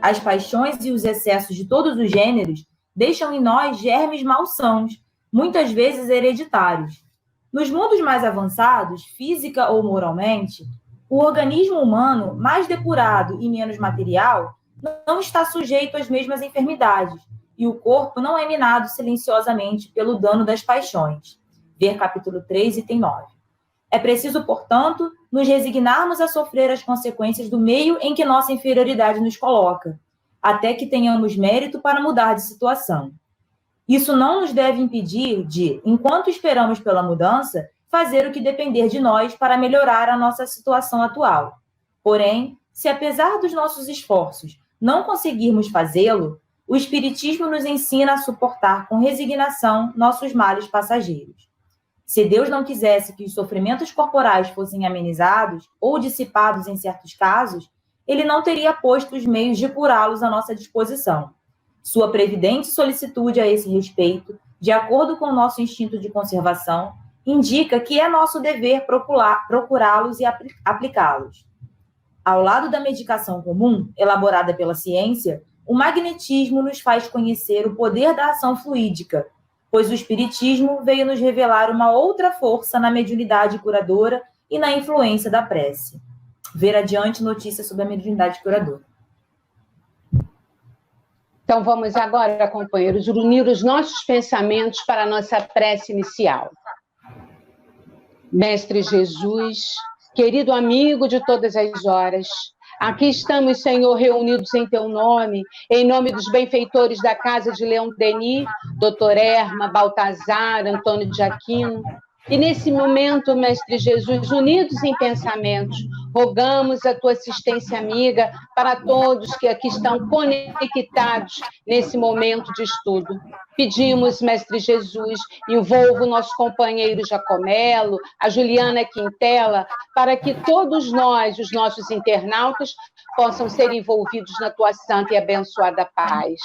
As paixões e os excessos de todos os gêneros deixam em nós germes malsãos, muitas vezes hereditários. Nos mundos mais avançados, física ou moralmente, o organismo humano, mais depurado e menos material, não está sujeito às mesmas enfermidades, e o corpo não é minado silenciosamente pelo dano das paixões. Ver capítulo 3, item 9. É preciso, portanto, nos resignarmos a sofrer as consequências do meio em que nossa inferioridade nos coloca, até que tenhamos mérito para mudar de situação. Isso não nos deve impedir de, enquanto esperamos pela mudança, fazer o que depender de nós para melhorar a nossa situação atual. Porém, se apesar dos nossos esforços não conseguirmos fazê-lo, o Espiritismo nos ensina a suportar com resignação nossos males passageiros. Se Deus não quisesse que os sofrimentos corporais fossem amenizados ou dissipados em certos casos, ele não teria posto os meios de curá-los à nossa disposição. Sua previdente solicitude a esse respeito, de acordo com o nosso instinto de conservação, indica que é nosso dever procurá-los e aplicá-los. Ao lado da medicação comum, elaborada pela ciência, o magnetismo nos faz conhecer o poder da ação fluídica, pois o Espiritismo veio nos revelar uma outra força na mediunidade curadora e na influência da prece. Ver adiante notícias sobre a mediunidade curadora. Então vamos agora, companheiros, unir os nossos pensamentos para a nossa prece inicial. Mestre Jesus, querido amigo de todas as horas, aqui estamos, Senhor, reunidos em Teu nome, em nome dos benfeitores da Casa de Leão Denis, Doutor Erma, Baltazar, Antônio de Aquino. E nesse momento, Mestre Jesus, unidos em pensamentos, rogamos a Tua assistência amiga para todos que aqui estão conectados nesse momento de estudo. Pedimos, Mestre Jesus, envolva o nosso companheiro Jacomelo, a Juliana Quintela, para que todos nós, os nossos internautas, possam ser envolvidos na Tua santa e abençoada paz.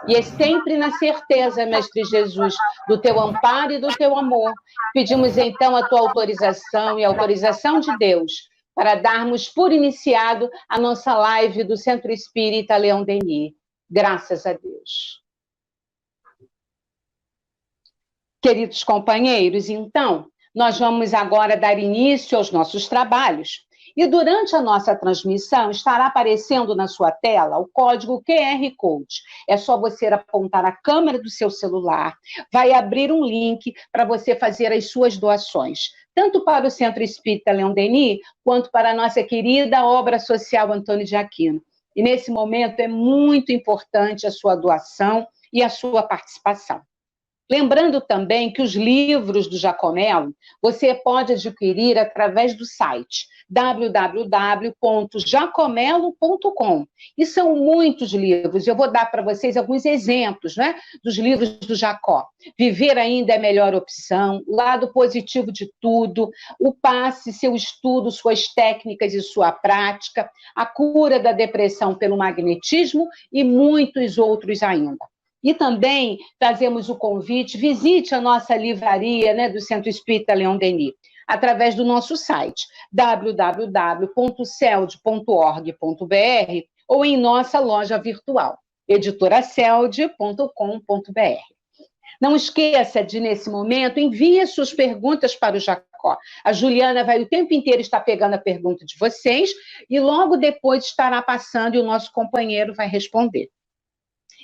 E é sempre na certeza, Mestre Jesus, do Teu amparo e do Teu amor. Pedimos, então, a Tua autorização e a autorização de Deus para darmos por iniciado a nossa live do Centro Espírita Leão Denis. Graças a Deus. Queridos companheiros, então, nós vamos agora dar início aos nossos trabalhos. E durante a nossa transmissão estará aparecendo na sua tela o código QR Code. É só você apontar a câmera do seu celular, vai abrir um link para você fazer as suas doações, tanto para o Centro Espírita Leão Denis, quanto para a nossa querida obra social Antônio de Aquino. E nesse momento é muito importante a sua doação e a sua participação. Lembrando também que os livros do Jacomelo você pode adquirir através do site www.jacomelo.com. E são muitos livros. Eu vou dar para vocês alguns exemplos, né, dos livros do Jacó. Viver ainda é a melhor opção, o lado positivo de tudo, o passe, seu estudo, suas técnicas e sua prática, a cura da depressão pelo magnetismo e muitos outros ainda. E também trazemos o convite, visite a nossa livraria, né, do Centro Espírita Leão Denis, através do nosso site, www.celd.org.br ou em nossa loja virtual, editoraceld.com.br. Não esqueça de, nesse momento, envie suas perguntas para o Jacó. A Juliana vai o tempo inteiro estar pegando a pergunta de vocês e logo depois estará passando e o nosso companheiro vai responder.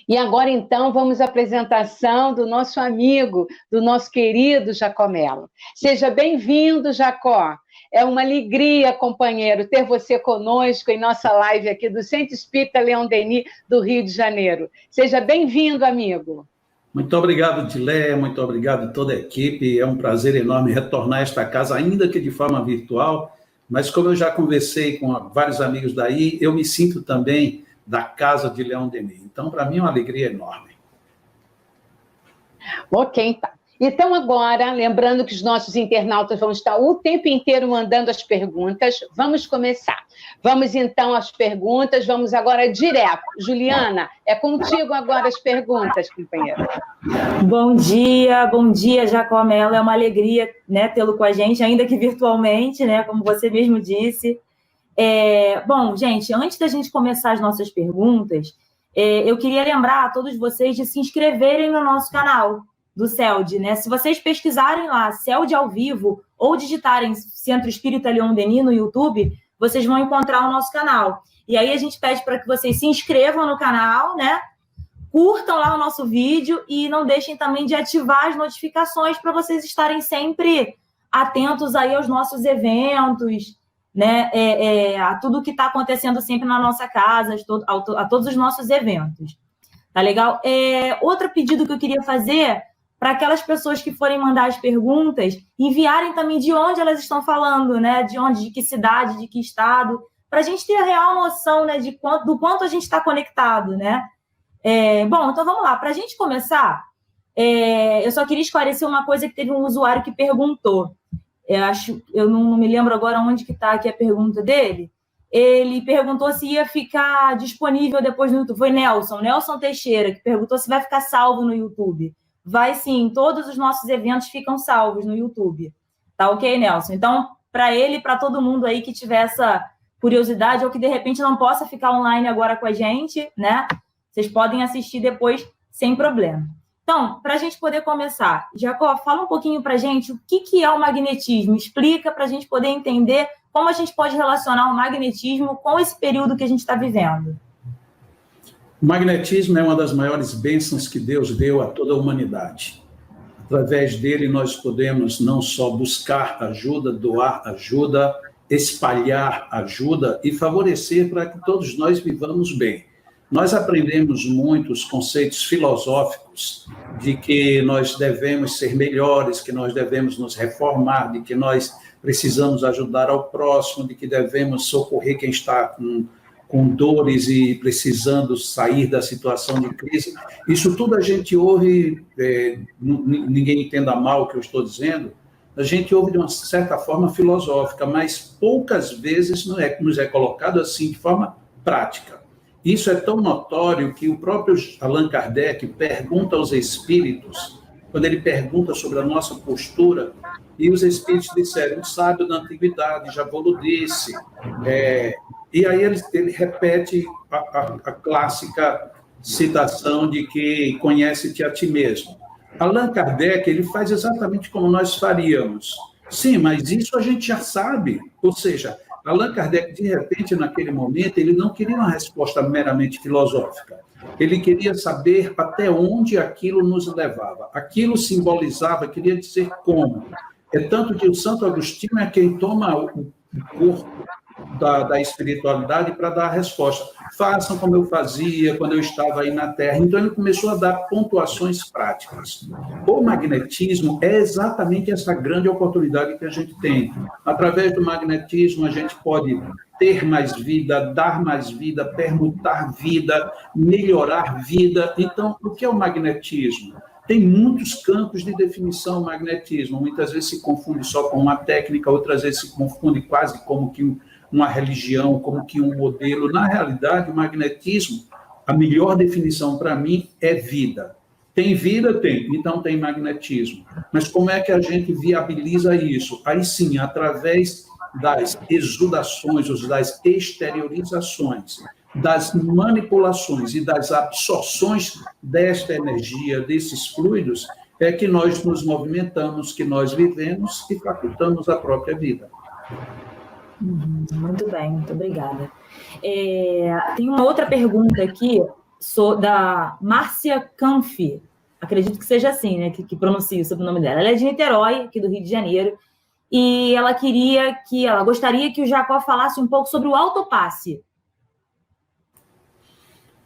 E agora, então, vamos à apresentação do nosso amigo, do nosso querido Jacomelo. Seja bem-vindo, Jacó. É uma alegria, companheiro, ter você conosco em nossa live aqui do Centro Espírita Leão Denis, do Rio de Janeiro. Seja bem-vindo, amigo. Muito obrigado, Dilé, muito obrigado a toda a equipe. É um prazer enorme retornar a esta casa, ainda que de forma virtual, mas como eu já conversei com vários amigos daí, eu me sinto também da Casa de Leão Denis. Então, para mim, é uma alegria enorme. Ok, tá. Então, agora, lembrando que os nossos internautas vão estar o tempo inteiro mandando as perguntas, vamos começar. Vamos, então, às perguntas, vamos agora direto. Juliana, é contigo agora as perguntas, companheira. Bom dia, Jacomelo. É uma alegria, né, tê-lo com a gente, ainda que virtualmente, né, como você mesmo disse. Bom, gente, antes da gente começar as nossas perguntas, eu queria lembrar a todos vocês de se inscreverem no nosso canal do CELD, né? Se vocês pesquisarem lá CELD ao vivo ou digitarem Centro Espírita Leon Denis no YouTube, vocês vão encontrar o nosso canal. E aí a gente pede para que vocês se inscrevam no canal, né? Curtam lá o nosso vídeo e não deixem também de ativar as notificações para vocês estarem sempre atentos aí aos nossos eventos, né? A tudo que está acontecendo sempre na nossa casa, a todos os nossos eventos. Tá legal? Outro pedido que eu queria fazer para aquelas pessoas que forem mandar as perguntas, enviarem também de onde elas estão falando, né? De onde, de que cidade, de que estado, para a gente ter a real noção, né, do quanto a gente está conectado, né? Bom, então vamos lá. Para a gente começar, eu só queria esclarecer uma coisa que teve um usuário que perguntou. Eu não me lembro agora onde que está aqui a pergunta dele. Ele perguntou se ia ficar disponível depois no YouTube. Foi Nelson Teixeira, que perguntou se vai ficar salvo no YouTube. Vai sim, todos os nossos eventos ficam salvos no YouTube. Tá ok, Nelson? Então, para ele e para todo mundo aí que tiver essa curiosidade ou que de repente não possa ficar online agora com a gente, né? Vocês podem assistir depois sem problema. Então, para a gente poder começar, Jacó, fala um pouquinho para a gente o que é o magnetismo. Explica para a gente poder entender como a gente pode relacionar o magnetismo com esse período que a gente está vivendo. O magnetismo é uma das maiores bênçãos que Deus deu a toda a humanidade. Através dele, nós podemos não só buscar ajuda, doar ajuda, espalhar ajuda e favorecer para que todos nós vivamos bem. Nós aprendemos muitos conceitos filosóficos de que nós devemos ser melhores, que nós devemos nos reformar, de que nós precisamos ajudar ao próximo, de que devemos socorrer quem está com dores e precisando sair da situação de crise. Isso tudo a gente ouve, ninguém entenda mal o que eu estou dizendo, a gente ouve de uma certa forma filosófica, mas poucas vezes nos é colocado assim de forma prática. Isso é tão notório que o próprio Allan Kardec pergunta aos espíritos, quando ele pergunta sobre a nossa postura, e os espíritos disseram, um sábio da antiguidade, já vou disse. E aí ele repete a clássica citação de que conhece-te a ti mesmo. Allan Kardec, ele faz exatamente como nós faríamos. Sim, mas isso a gente já sabe. Ou seja, Allan Kardec, de repente, naquele momento, ele não queria uma resposta meramente filosófica. Ele queria saber até onde aquilo nos levava. Aquilo simbolizava, queria dizer como. É tanto que o Santo Agostinho é quem toma o corpo da espiritualidade para dar a resposta. Façam como eu fazia quando eu estava aí na Terra. Então, ele começou a dar pontuações práticas. O magnetismo é exatamente essa grande oportunidade que a gente tem. Através do magnetismo, a gente pode ter mais vida, dar mais vida, permutar vida, melhorar vida. Então, o que é o magnetismo? Tem muitos campos de definição o magnetismo. Muitas vezes se confunde só com uma técnica, outras vezes se confunde quase como que uma religião, como que um modelo. Na realidade, o magnetismo, a melhor definição para mim é vida. Tem vida? Tem. Então tem magnetismo. Mas como é que a gente viabiliza isso? Aí sim, através das exudações, ou das exteriorizações, das manipulações e das absorções desta energia, desses fluidos, é que nós nos movimentamos, que nós vivemos e facultamos a própria vida. Muito bem, muito obrigada. Tem uma outra pergunta aqui, da Márcia Canfi, acredito que seja assim, né, que pronuncie o sobrenome dela. Ela é de Niterói, aqui do Rio de Janeiro, e ela gostaria que o Jacó falasse um pouco sobre o autopasse.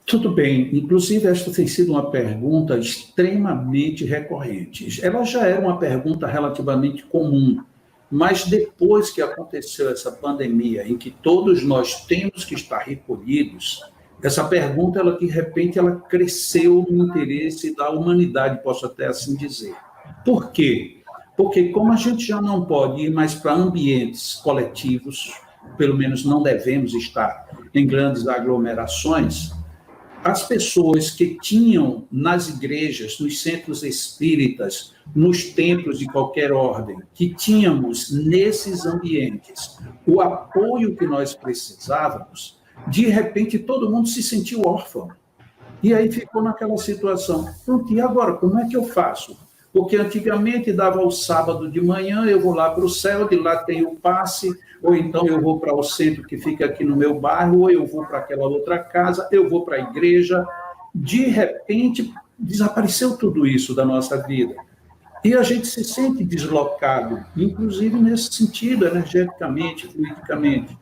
Tudo bem, inclusive esta tem sido uma pergunta extremamente recorrente. Ela já era uma pergunta relativamente comum, mas depois que aconteceu essa pandemia, em que todos nós temos que estar recolhidos, essa pergunta, ela de repente, ela cresceu no interesse da humanidade, posso até assim dizer. Por quê? Porque como a gente já não pode ir mais para ambientes coletivos, pelo menos não devemos estar em grandes aglomerações, as pessoas que tinham nas igrejas, nos centros espíritas, nos templos de qualquer ordem, que tínhamos nesses ambientes o apoio que nós precisávamos, de repente todo mundo se sentiu órfão. E aí ficou naquela situação. Pronto, e agora, como é que eu faço? Porque antigamente dava o sábado de manhã, eu vou lá para o céu, de lá tem o passe, ou então eu vou para o centro que fica aqui no meu bairro, ou eu vou para aquela outra casa, eu vou para a igreja. De repente, desapareceu tudo isso da nossa vida. E a gente se sente deslocado, inclusive nesse sentido, energeticamente, fluidicamente.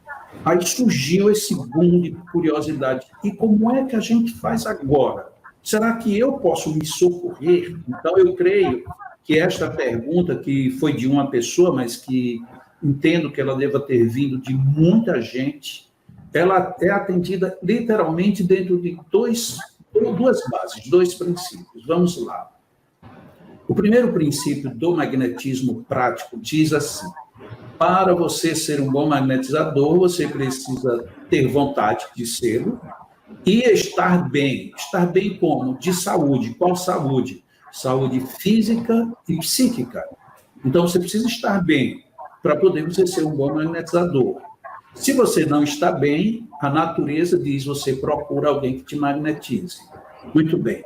Aí surgiu esse boom de curiosidade. E como é que a gente faz agora? Será que eu posso me socorrer? Então, eu creio que esta pergunta, que foi de uma pessoa, mas que entendo que ela deva ter vindo de muita gente, ela é atendida literalmente dentro de duas bases, 2 princípios. Vamos lá. O primeiro princípio do magnetismo prático diz assim: para você ser um bom magnetizador, você precisa ter vontade de ser e estar bem. Estar bem como? De saúde. Qual saúde? Saúde física e psíquica. Então, você precisa estar bem para poder você ser um bom magnetizador. Se você não está bem, a natureza diz, você procura alguém que te magnetize. Muito bem.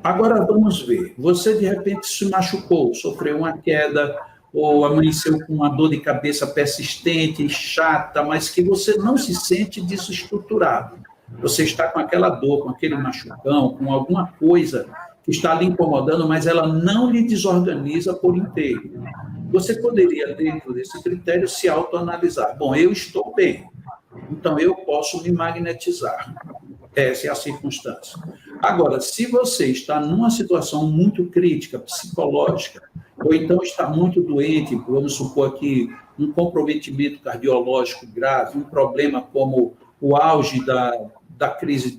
Agora, vamos ver. Você, de repente, se machucou, sofreu uma queda, ou amanheceu com uma dor de cabeça persistente, chata, mas que você não se sente desestruturado. Você está com aquela dor, com aquele machucão, com alguma coisa que está lhe incomodando, mas ela não lhe desorganiza por inteiro. Você poderia, dentro desse critério, se autoanalisar. Bom, eu estou bem, então eu posso me magnetizar. Essa é a circunstância. Agora, se você está numa situação muito crítica, psicológica, ou então está muito doente, vamos supor aqui, um comprometimento cardiológico grave, um problema como o auge da crise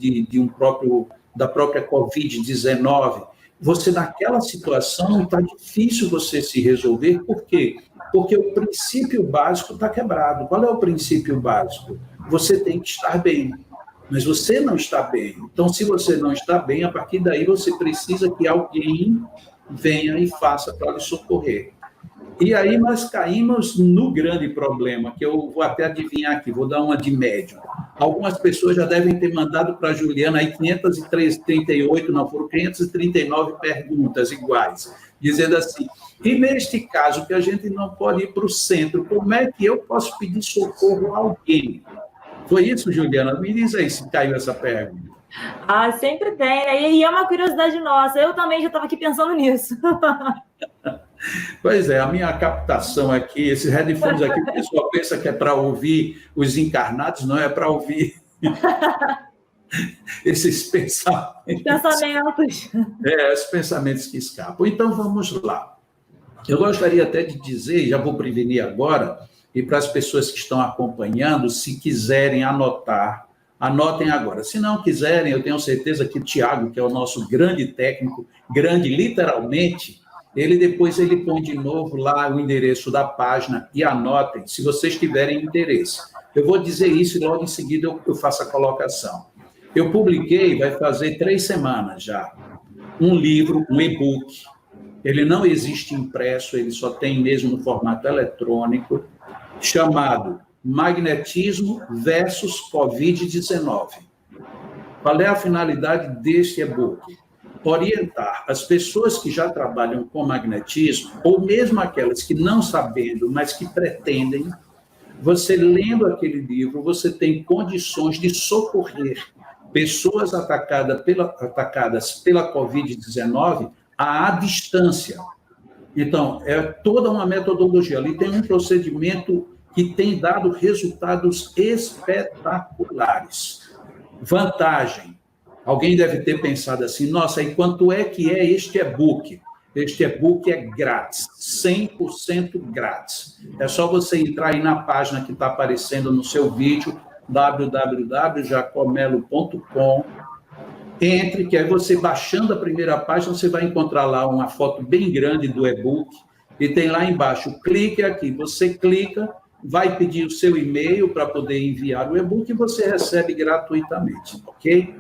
da própria Covid-19, você naquela situação está difícil você se resolver. Por quê? Porque o princípio básico está quebrado. Qual é o princípio básico? Você tem que estar bem, mas você não está bem. Então, se você não está bem, a partir daí você precisa que alguém venha e faça para lhe socorrer. E aí nós caímos no grande problema, que eu vou até adivinhar aqui, vou dar uma de médio. Algumas pessoas já devem ter mandado para a Juliana aí 538, não, foram 539 perguntas iguais, dizendo assim, e neste caso que a gente não pode ir para o centro, como é que eu posso pedir socorro a alguém? Foi isso, Juliana? Me diz aí se caiu essa pergunta. Ah, sempre tem, né? E é uma curiosidade nossa. Eu também já estava aqui pensando nisso. Pois é, a minha captação aqui, esses headphones aqui, o pessoal pensa que é para ouvir os encarnados, não é para ouvir esses pensamentos. Os pensamentos que escapam. Então, vamos lá. Eu gostaria até de dizer, já vou prevenir agora, e para as pessoas que estão acompanhando, se quiserem anotar, anotem agora. Se não quiserem, eu tenho certeza que o Tiago, que é o nosso grande técnico, grande literalmente, ele põe de novo lá o endereço da página e anotem, se vocês tiverem interesse. Eu vou dizer isso e logo em seguida eu faço a colocação. Eu publiquei, vai fazer 3 semanas já, um livro, um e-book. Ele não existe impresso, ele só tem mesmo no formato eletrônico, chamado Magnetismo versus Covid-19. Qual é a finalidade deste e-book? Orientar as pessoas que já trabalham com magnetismo, ou mesmo aquelas que não sabendo, mas que pretendem, você lendo aquele livro, você tem condições de socorrer pessoas atacadas pela Covid-19 à distância. Então, é toda uma metodologia. Ali tem um procedimento que tem dado resultados espetaculares. Vantagem. Alguém deve ter pensado assim, nossa, e quanto é que é este e-book? Este e-book é grátis, 100% grátis. É só você entrar aí na página que está aparecendo no seu vídeo, www.jacomelo.com. Entre, que aí você baixando a primeira página, você vai encontrar lá uma foto bem grande do e-book, e tem lá embaixo, clique aqui. Você clica, vai pedir o seu e-mail para poder enviar o e-book e você recebe gratuitamente, ok?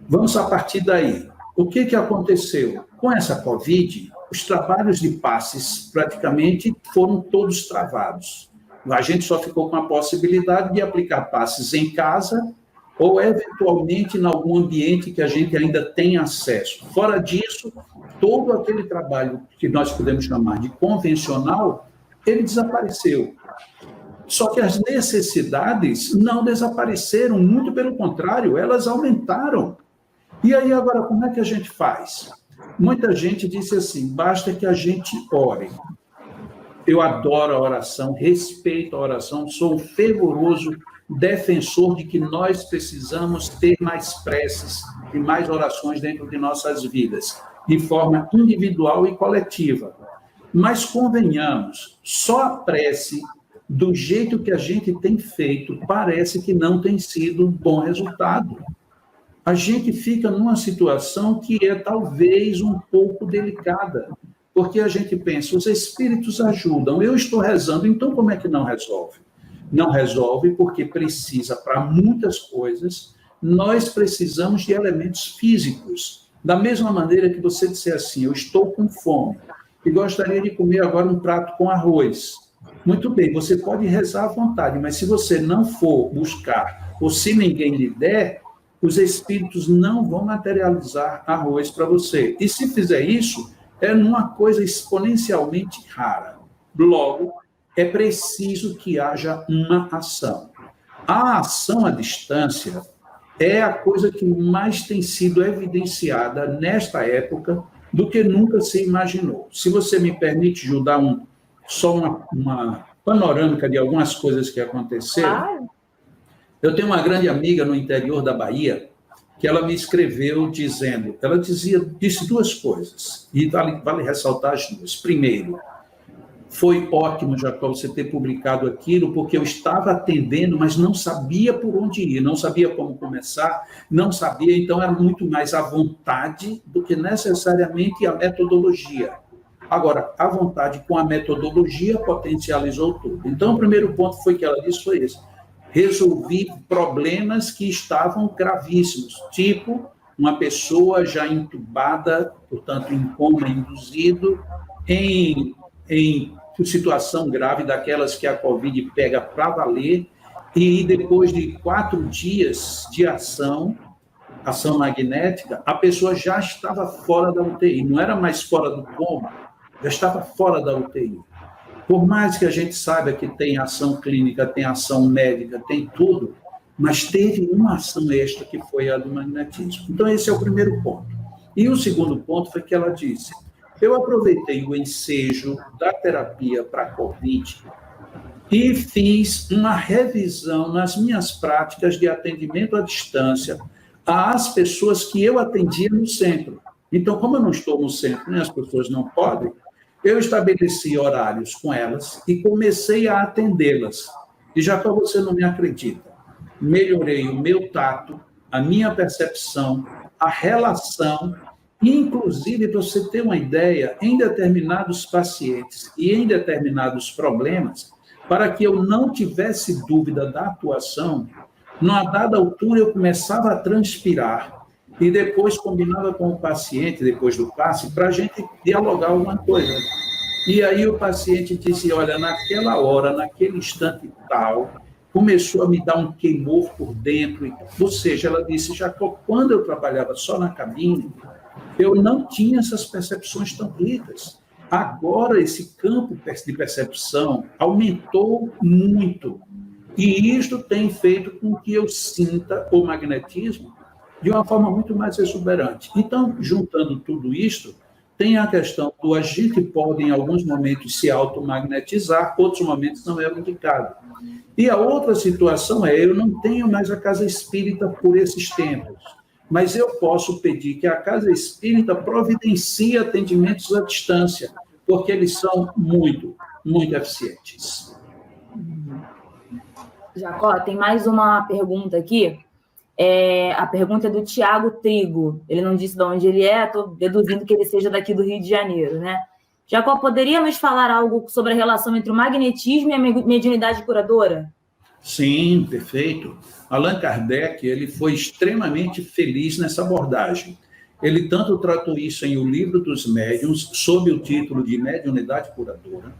Vamos a partir daí. O que aconteceu? Com essa Covid, os trabalhos de passes praticamente foram todos travados. A gente só ficou com a possibilidade de aplicar passes em casa ou, eventualmente, em algum ambiente que a gente ainda tem acesso. Fora disso, todo aquele trabalho que nós podemos chamar de convencional, ele desapareceu. Só que as necessidades não desapareceram, muito pelo contrário, elas aumentaram. E aí, agora, como é que a gente faz? Muita gente disse assim, basta que a gente ore. Eu adoro a oração, respeito a oração, sou um fervoroso defensor de que nós precisamos ter mais preces e mais orações dentro de nossas vidas, de forma individual e coletiva. Mas convenhamos, só a prece, do jeito que a gente tem feito, parece que não tem sido um bom resultado. A gente fica numa situação que é talvez um pouco delicada, porque a gente pensa, os espíritos ajudam, eu estou rezando, então como é que não resolve? Não resolve porque precisa, para muitas coisas, nós precisamos de elementos físicos. Da mesma maneira que você disser assim, eu estou com fome e gostaria de comer agora um prato com arroz. Muito bem, você pode rezar à vontade, mas se você não for buscar, ou se ninguém lhe der, os espíritos não vão materializar arroz para você. E se fizer isso, é numa coisa exponencialmente rara. Logo, é preciso que haja uma ação. A ação à distância é a coisa que mais tem sido evidenciada nesta época do que nunca se imaginou. Se você me permite, Ju, dar só uma panorâmica de algumas coisas que aconteceram. Eu tenho uma grande amiga no interior da Bahia que ela me escreveu dizendo, ela disse duas coisas, e vale ressaltar as duas. Primeiro, foi ótimo, Jacó, você ter publicado aquilo, porque eu estava atendendo, mas não sabia por onde ir, não sabia como começar, não sabia, então era muito mais a vontade do que necessariamente a metodologia. Agora, a vontade com a metodologia potencializou tudo. Então, o primeiro ponto foi que ela disse foi esse. Resolvi problemas que estavam gravíssimos, tipo uma pessoa já entubada, portanto, em coma induzido, em situação grave, daquelas que a Covid pega para valer, e depois de 4 dias de ação magnética, a pessoa já estava fora da UTI, não era mais fora do coma, já estava fora da UTI. Por mais que a gente saiba que tem ação clínica, tem ação médica, tem tudo, mas teve uma ação extra que foi a do magnetismo. Então, esse é o primeiro ponto. E o segundo ponto foi que ela disse, eu aproveitei o ensejo da terapia para a Covid e fiz uma revisão nas minhas práticas de atendimento à distância às pessoas que eu atendia no centro. Então, como eu não estou no centro, nem as pessoas não podem, eu estabeleci horários com elas e comecei a atendê-las. E já que você não me acredita, melhorei o meu tato, a minha percepção, a relação, inclusive, para você ter uma ideia, em determinados pacientes e em determinados problemas, para que eu não tivesse dúvida da atuação, numa dada altura eu começava a transpirar e depois combinava com o paciente, depois do passe, para a gente dialogar alguma coisa. E aí o paciente disse, olha, naquela hora, naquele instante tal, começou a me dar um queimor por dentro. Ou seja, ela disse, Jacó, quando eu trabalhava só na cabine, eu não tinha essas percepções tão ricas. Agora, esse campo de percepção aumentou muito. E isto tem feito com que eu sinta o magnetismo de uma forma muito mais exuberante. Então, juntando tudo isto, tem a questão do a gente pode, em alguns momentos, se automagnetizar, outros momentos não é o indicado. E a outra situação é, eu não tenho mais a casa espírita por esses tempos, mas eu posso pedir que a casa espírita providencie atendimentos à distância, porque eles são muito, muito eficientes. Jacó, tem mais uma pergunta aqui. A pergunta é do Tiago Trigo. Ele não disse de onde ele é, estou deduzindo que ele seja daqui do Rio de Janeiro, né? Jacó, poderíamos falar algo sobre a relação entre o magnetismo e a mediunidade curadora? Sim, perfeito. Allan Kardec, ele foi extremamente feliz nessa abordagem. Ele tanto tratou isso em O Livro dos Médiuns, sob o título de Mediunidade Curadora,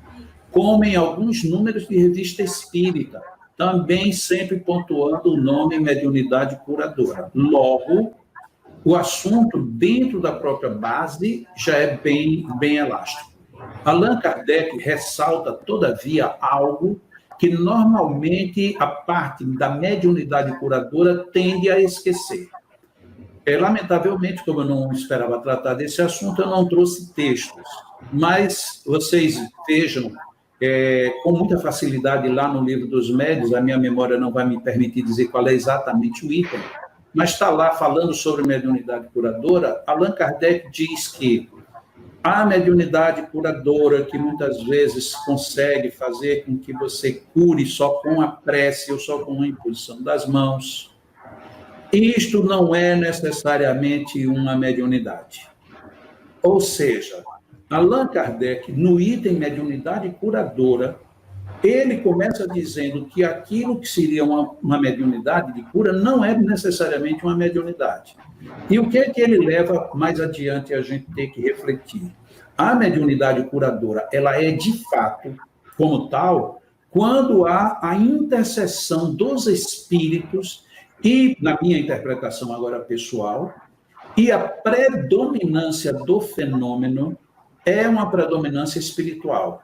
como em alguns números de revista espírita, também sempre pontuando o nome mediunidade curadora. Logo, o assunto dentro da própria base já é bem elástico. Allan Kardec ressalta, todavia, algo que normalmente a parte da mediunidade curadora tende a esquecer. Lamentavelmente, como eu não esperava tratar desse assunto, eu não trouxe textos, mas vocês vejam com muita facilidade lá no Livro dos Médiuns, a minha memória não vai me permitir dizer qual é exatamente o item, mas está lá falando sobre mediunidade curadora. Allan Kardec diz que a mediunidade curadora, que muitas vezes consegue fazer com que você cure só com a prece ou só com a imposição das mãos, isto não é necessariamente uma mediunidade. Ou seja, Allan Kardec, no item mediunidade curadora, ele começa dizendo que aquilo que seria uma mediunidade de cura não é necessariamente uma mediunidade. E o que é que ele leva mais adiante a gente ter que refletir? A mediunidade curadora, ela é de fato, como tal, quando há a intercessão dos espíritos e, na minha interpretação agora pessoal, e a predominância do fenômeno é uma predominância espiritual.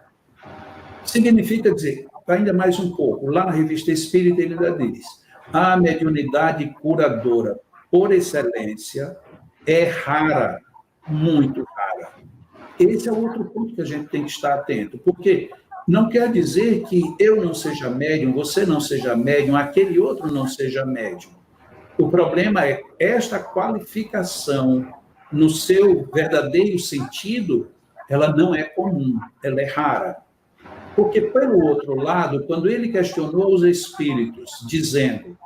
Significa dizer, ainda mais um pouco, lá na Revista Espírita ele ainda diz, a mediunidade curadora, por excelência, é rara, muito rara. Esse é outro ponto que a gente tem que estar atento, porque não quer dizer que eu não seja médium, você não seja médium, aquele outro não seja médium. O problema é esta qualificação, no seu verdadeiro sentido, ela não é comum, ela é rara. Porque, pelo outro lado, quando ele questionou os espíritos, dizendo,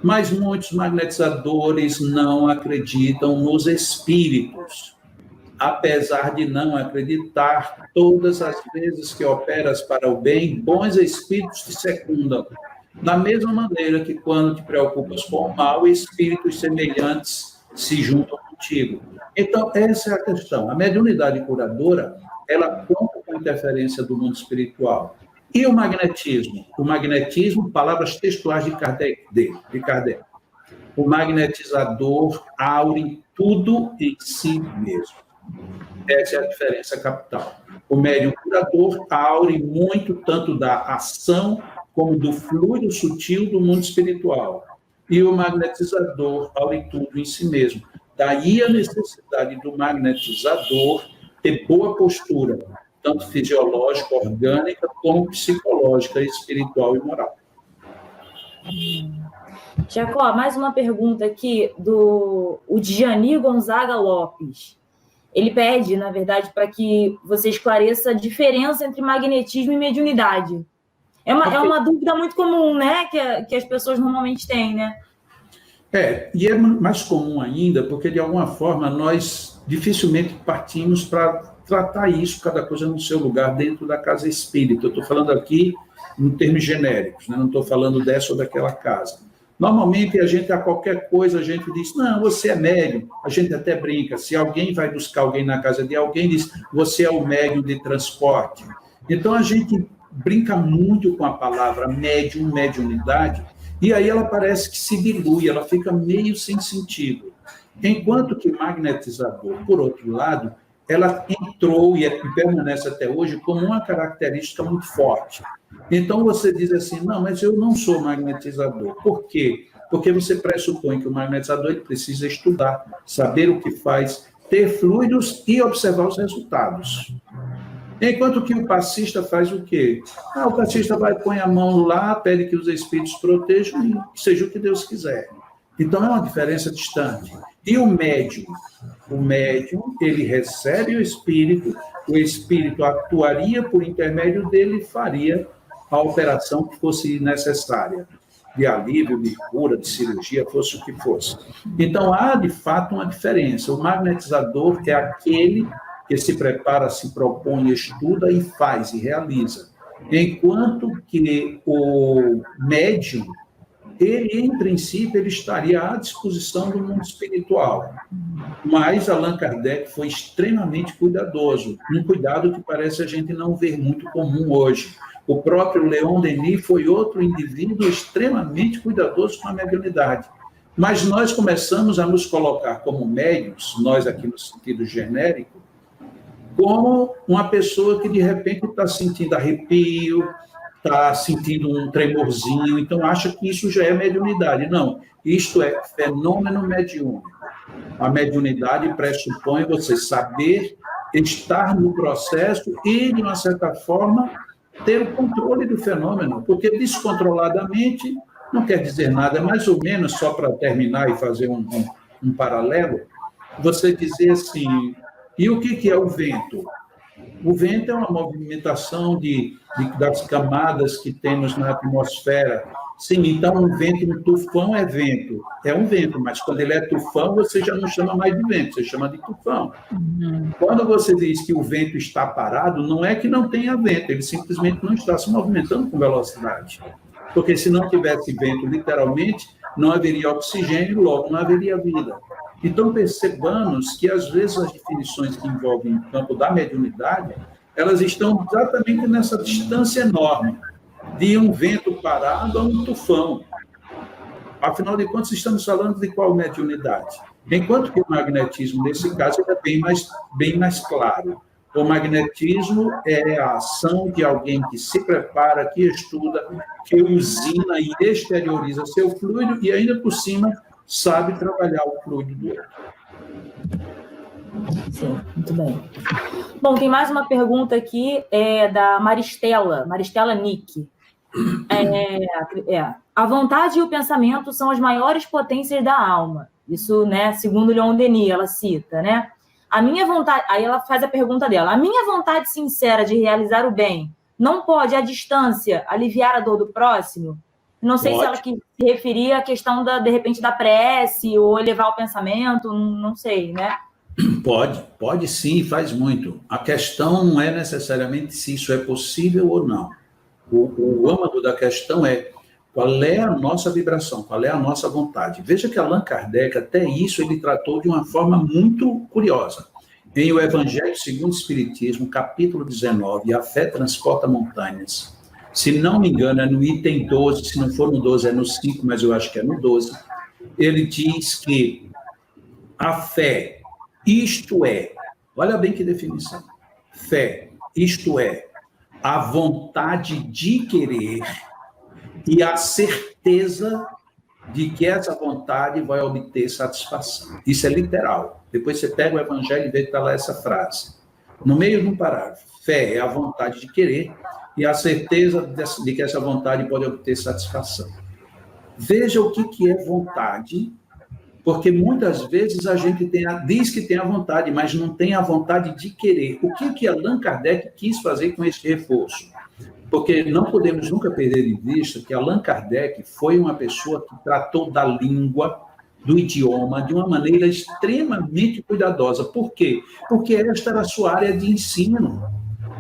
mas muitos magnetizadores não acreditam nos espíritos, apesar de não acreditar, todas as vezes que operas para o bem, bons espíritos te secundam. Da mesma maneira que quando te preocupas com o mal, espíritos semelhantes se juntam contigo. Então, essa é a questão. A mediunidade curadora, ela conta com a interferência do mundo espiritual. E o magnetismo? O magnetismo, palavras textuais de Kardec. O magnetizador aure tudo em si mesmo. Essa é a diferença capital. O médium curador aure muito, tanto da ação como do fluido sutil do mundo espiritual. E o magnetizador aure tudo em si mesmo. Daí a necessidade do magnetizador ter boa postura, tanto fisiológica, orgânica, como psicológica, espiritual e moral. Jacó, mais uma pergunta aqui do Djani Gonzaga Lopes. Ele pede, na verdade, para que você esclareça a diferença entre magnetismo e mediunidade. É uma dúvida muito comum, né? Que as pessoas normalmente têm, né? E é mais comum ainda, porque, de alguma forma, nós dificilmente partimos para tratar isso, cada coisa no seu lugar, dentro da casa espírita. Eu estou falando aqui em termos genéricos, né? Não estou falando dessa ou daquela casa. Normalmente, a qualquer coisa, a gente diz, não, você é médium. A gente até brinca, se alguém vai buscar alguém na casa de alguém, diz, você é o médium de transporte. Então, a gente brinca muito com a palavra médium, mediunidade, e aí ela parece que se dilui, ela fica meio sem sentido. Enquanto que magnetizador, por outro lado, ela entrou e permanece até hoje como uma característica muito forte. Então você diz assim, não, mas eu não sou magnetizador. Por quê? Porque você pressupõe que o magnetizador ele precisa estudar, saber o que faz, ter fluidos e observar os resultados. Enquanto que o passista faz o quê? O passista vai, põe a mão lá, pede que os espíritos protejam e seja o que Deus quiser. Então, é uma diferença distante. E o médium, ele recebe o espírito atuaria por intermédio dele e faria a operação que fosse necessária, de alívio, de cura, de cirurgia, fosse o que fosse. Então, há, de fato, uma diferença. O magnetizador é aquele que se prepara, se propõe, estuda e faz, e realiza. Enquanto que o médium, ele, em princípio, ele estaria à disposição do mundo espiritual. Mas Allan Kardec foi extremamente cuidadoso, um cuidado que parece a gente não ver muito comum hoje. O próprio Leon Denis foi outro indivíduo extremamente cuidadoso com a mediunidade. Mas nós começamos a nos colocar como médiuns, nós aqui no sentido genérico, como uma pessoa que de repente está sentindo arrepio, está sentindo um tremorzinho, então acha que isso já é mediunidade. Não, isto é fenômeno mediúnico. A mediunidade pressupõe você saber estar no processo e, de uma certa forma, ter o controle do fenômeno, porque descontroladamente não quer dizer nada, mais ou menos, só para terminar e fazer um paralelo, você dizer assim, e o que é o vento? O vento é uma movimentação das camadas que temos na atmosfera. Sim, então um vento, um tufão é vento. É um vento, mas quando ele é tufão, você já não chama mais de vento, você chama de tufão. Quando você diz que o vento está parado, não é que não tenha vento, ele simplesmente não está se movimentando com velocidade. Porque se não tivesse vento, literalmente, não haveria oxigênio, logo não haveria vida. Então, percebamos que, às vezes, as definições que envolvem o campo da mediunidade, elas estão exatamente nessa distância enorme, de um vento parado a um tufão. Afinal de contas, estamos falando de qual mediunidade? Enquanto que o magnetismo, nesse caso, é bem mais claro. O magnetismo é a ação de alguém que se prepara, que estuda, que usina e exterioriza seu fluido e, ainda por cima, sabe trabalhar o fluido do outro. Sim, muito bem. Bom, tem mais uma pergunta aqui, da Maristela Nick. A vontade e o pensamento são as maiores potências da alma. Isso, né, segundo Leon Denis, ela cita, né? A minha vontade, aí ela faz a pergunta dela, a minha vontade sincera de realizar o bem não pode, à distância, aliviar a dor do próximo? Não sei se ela se referia à questão, de repente, da prece ou elevar o pensamento, não sei, né? Pode sim, faz muito. A questão não é necessariamente se isso é possível ou não. O âmago da questão é qual é a nossa vibração, qual é a nossa vontade. Veja que Allan Kardec, até isso, ele tratou de uma forma muito curiosa. Em O Evangelho segundo o Espiritismo, capítulo 19, A Fé Transporta Montanhas, se não me engano, é no item 12, se não for no 12, é no 5, mas eu acho que é no 12, ele diz que a fé, isto é, olha bem que definição, fé, isto é, a vontade de querer e a certeza de que essa vontade vai obter satisfação. Isso é literal. Depois você pega o Evangelho e vê que está lá essa frase. No meio de um parágrafo, fé é a vontade de querer e a certeza de que essa vontade pode obter satisfação. Veja o que é vontade, porque muitas vezes a gente diz que tem a vontade, mas não tem a vontade de querer. O que Allan Kardec quis fazer com esse reforço? Porque não podemos nunca perder de vista que Allan Kardec foi uma pessoa que tratou da língua, do idioma, de uma maneira extremamente cuidadosa. Por quê? Porque esta era a sua área de ensino.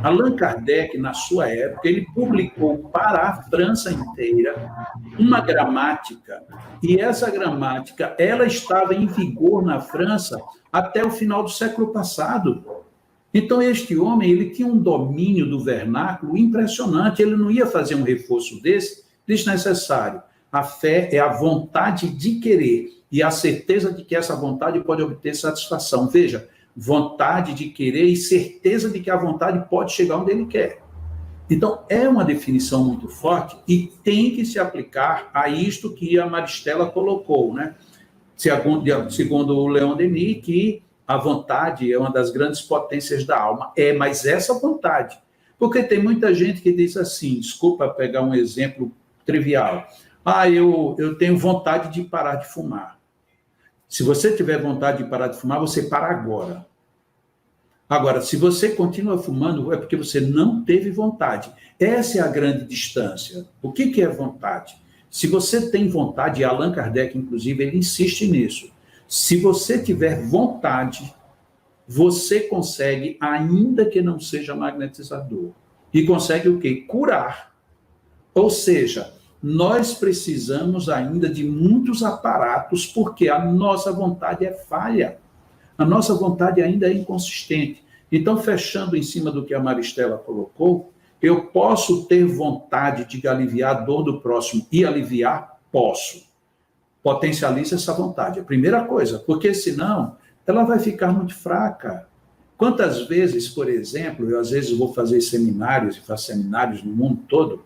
Allan Kardec, na sua época, ele publicou para a França inteira uma gramática, e essa gramática ela estava em vigor na França até o final do século passado. Então, este homem ele tinha um domínio do vernáculo impressionante, ele não ia fazer um reforço desse desnecessário. A fé é a vontade de querer e a certeza de que essa vontade pode obter satisfação. Veja, vontade de querer e certeza de que a vontade pode chegar onde ele quer. Então, é uma definição muito forte e tem que se aplicar a isto que a Maristela colocou, né? Segundo o Leon Denis, que a vontade é uma das grandes potências da alma. Mas essa vontade. Porque tem muita gente que diz assim, desculpa pegar um exemplo trivial, eu tenho vontade de parar de fumar. Se você tiver vontade de parar de fumar, você para agora. Agora, se você continua fumando, é porque você não teve vontade. Essa é a grande distância. O que é vontade? Se você tem vontade, e Allan Kardec, inclusive, ele insiste nisso. Se você tiver vontade, você consegue, ainda que não seja magnetizador. E consegue o quê? Curar. Ou seja, nós precisamos ainda de muitos aparatos, porque a nossa vontade é falha. A nossa vontade ainda é inconsistente. Então, fechando em cima do que a Maristela colocou, eu posso ter vontade de aliviar a dor do próximo e aliviar? Posso. Potencialize essa vontade. A primeira coisa, porque senão ela vai ficar muito fraca. Quantas vezes, por exemplo, eu às vezes vou fazer seminários, e faço seminários no mundo todo,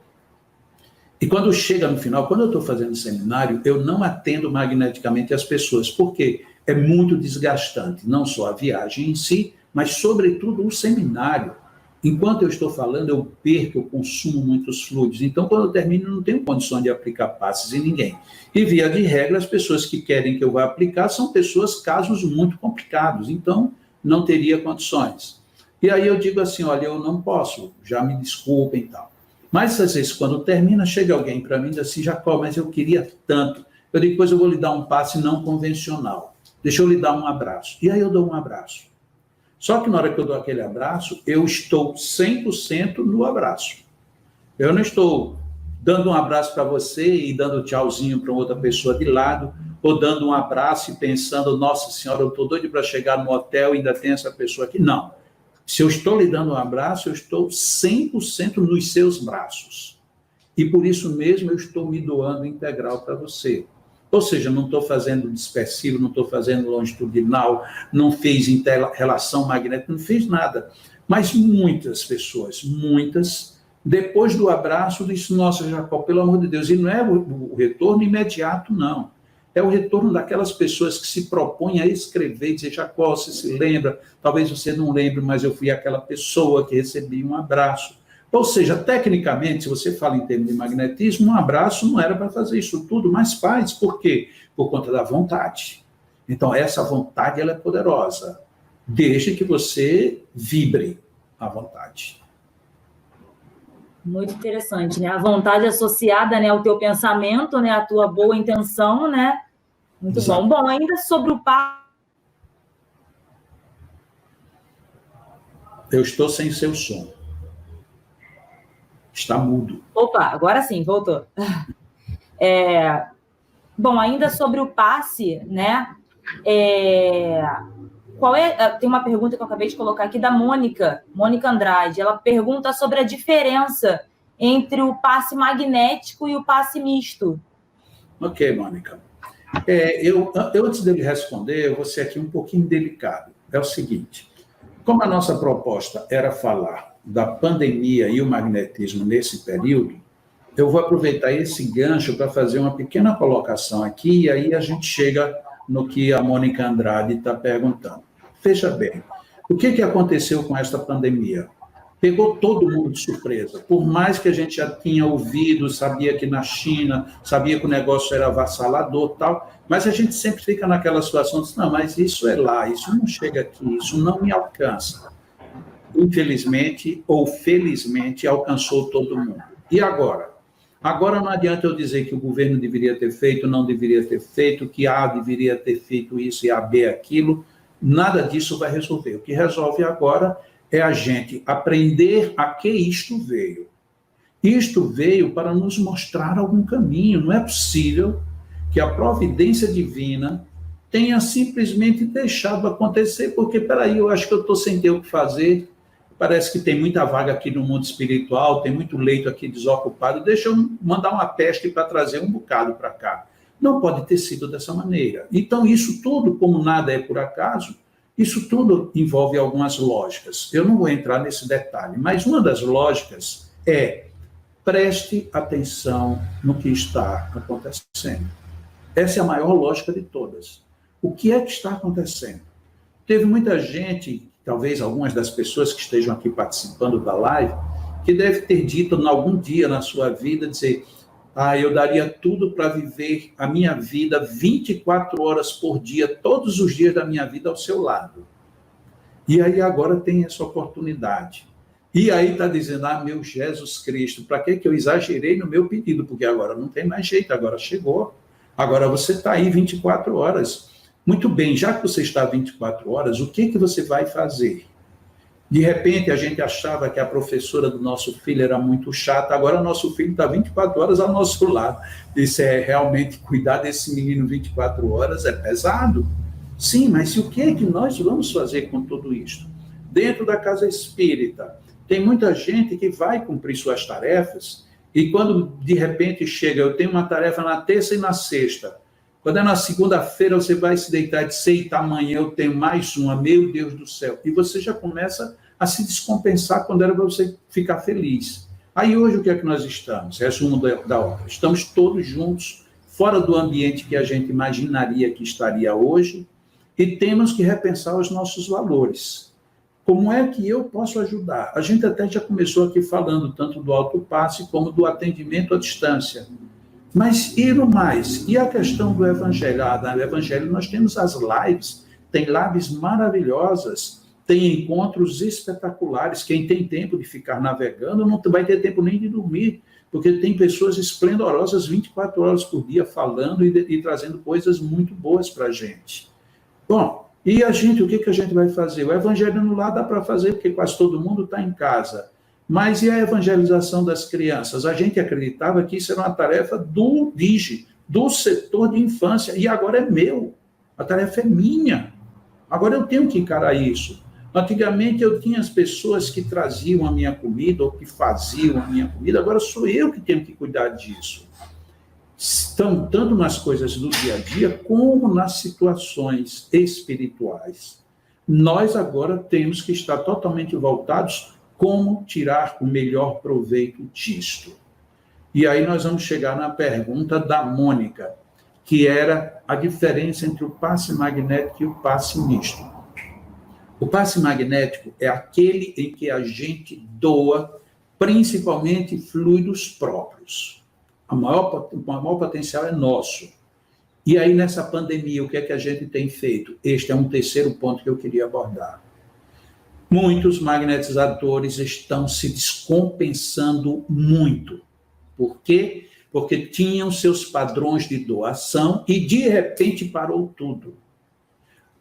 e quando chega no final, quando eu estou fazendo seminário, eu não atendo magneticamente as pessoas, porque é muito desgastante, não só a viagem em si, mas, sobretudo, o seminário. Enquanto eu estou falando, eu perco, eu consumo muitos fluidos. Então, quando eu termino, eu não tenho condição de aplicar passes em ninguém. E, via de regra, as pessoas que querem que eu vá aplicar são pessoas, casos muito complicados. Então, não teria condições. E aí eu digo assim, olha, eu não posso, já me desculpem e tal. Mas, às vezes, quando termina, chega alguém para mim e diz assim, Jacó, mas eu queria tanto. Eu digo, depois eu vou lhe dar um passe não convencional. Deixa eu lhe dar um abraço. E aí eu dou um abraço. Só que na hora que eu dou aquele abraço, eu estou 100% no abraço. Eu não estou dando um abraço para você e dando tchauzinho para outra pessoa de lado, ou dando um abraço e pensando, nossa senhora, eu estou doido para chegar no hotel e ainda tem essa pessoa aqui. Não. Se eu estou lhe dando um abraço, eu estou 100% nos seus braços. E por isso mesmo eu estou me doando integral para você. Ou seja, não estou fazendo dispersivo, não estou fazendo longitudinal, não fiz relação magnética, não fiz nada. Mas muitas pessoas, depois do abraço, disse, nossa, Jacó, pelo amor de Deus, e não é o retorno imediato, não. É o retorno daquelas pessoas que se propõem a escrever e dizer, Jacó, você se lembra, talvez você não lembre, mas eu fui aquela pessoa que recebi um abraço. Ou seja, tecnicamente, se você fala em termos de magnetismo, um abraço não era para fazer isso tudo, mas faz. Por quê? Por conta da vontade. Então, essa vontade ela é poderosa, desde que você vibre a vontade. Muito interessante, né? A vontade associada, né, ao teu pensamento, né, à tua boa intenção, né? Muito Exato. Bom. Bom, ainda sobre o papo. Eu estou sem seu som. Está mudo. Opa, agora sim, voltou. Bom, ainda sobre o passe, né? Tem uma pergunta que eu acabei de colocar aqui da Mônica Andrade. Ela pergunta sobre a diferença entre o passe magnético e o passe misto. Ok, Mônica. Eu antes de responder, eu vou ser aqui um pouquinho delicado. É o seguinte, como a nossa proposta era falar da pandemia e o magnetismo nesse período, eu vou aproveitar esse gancho para fazer uma pequena colocação aqui, e aí a gente chega no que a Mônica Andrade está perguntando. Veja bem, o que aconteceu com esta pandemia? Pegou todo mundo de surpresa. Por mais que a gente já tinha ouvido, sabia que na China, sabia que o negócio era avassalador e tal, mas a gente sempre fica naquela situação de, não, mas isso é lá, isso não chega aqui, isso não me alcança. Infelizmente ou felizmente, alcançou todo mundo. E agora? Agora não adianta eu dizer que o governo deveria ter feito, não deveria ter feito, que A deveria ter feito isso e a B aquilo. Nada disso vai resolver. O que resolve agora é a gente aprender a que isto veio. Isto veio para nos mostrar algum caminho. Não é possível que a providência divina tenha simplesmente deixado acontecer, porque, peraí, eu acho que eu estou sem ter o que fazer, parece que tem muita vaga aqui no mundo espiritual, tem muito leito aqui desocupado, deixa eu mandar uma peste para trazer um bocado para cá. Não pode ter sido dessa maneira. Então, isso tudo, como nada é por acaso, isso tudo envolve algumas lógicas. Eu não vou entrar nesse detalhe, mas uma das lógicas é preste atenção no que está acontecendo. Essa é a maior lógica de todas. O que é que está acontecendo? Teve muita gente, talvez algumas das pessoas que estejam aqui participando da live, que deve ter dito em algum dia na sua vida, dizer, eu daria tudo para viver a minha vida 24 horas por dia, todos os dias da minha vida ao seu lado. E aí agora tem essa oportunidade. E aí está dizendo, meu Jesus Cristo, para que eu exagerei no meu pedido? Porque agora não tem mais jeito, agora chegou. Agora você está aí 24 horas. Muito bem, já que você está 24 horas, o que você vai fazer? De repente, a gente achava que a professora do nosso filho era muito chata, agora nosso filho está 24 horas ao nosso lado. Isso é realmente, cuidar desse menino 24 horas é pesado. Sim, mas o que é que nós vamos fazer com tudo isso? Dentro da casa espírita, tem muita gente que vai cumprir suas tarefas e quando, de repente, chega, eu tenho uma tarefa na terça e na sexta. Quando é na segunda-feira, você vai se deitar e dizer, eita, amanhã eu tenho mais uma, meu Deus do céu. E você já começa a se descompensar quando era para você ficar feliz. Aí hoje o que é que nós estamos? Resumo da obra. Estamos todos juntos, fora do ambiente que a gente imaginaria que estaria hoje, e temos que repensar os nossos valores. Como é que eu posso ajudar? A gente até já começou aqui falando tanto do autopasse como do atendimento à distância. Mas e no mais? E a questão do evangelho? No evangelho nós temos as lives, tem lives maravilhosas, tem encontros espetaculares. Quem tem tempo de ficar navegando não vai ter tempo nem de dormir, porque tem pessoas esplendorosas 24 horas por dia falando e trazendo coisas muito boas para a gente. Bom, e a gente, o que a gente vai fazer? O evangelho no lar dá para fazer, porque quase todo mundo está em casa. Mas e a evangelização das crianças? A gente acreditava que isso era uma tarefa do DIGE, do setor de infância, e agora é meu. A tarefa é minha. Agora eu tenho que encarar isso. Antigamente eu tinha as pessoas que traziam a minha comida ou que faziam a minha comida, agora sou eu que tenho que cuidar disso. Estão tanto nas coisas do dia a dia como nas situações espirituais. Nós agora temos que estar totalmente voltados como tirar o melhor proveito disto. E aí nós vamos chegar na pergunta da Mônica, que era a diferença entre o passe magnético e o passe misto. O passe magnético é aquele em que a gente doa principalmente fluidos próprios. O maior potencial é nosso. E aí, nessa pandemia, o que é que a gente tem feito? Este é um terceiro ponto que eu queria abordar. Muitos magnetizadores estão se descompensando muito. Por quê? Porque tinham seus padrões de doação e, de repente, parou tudo.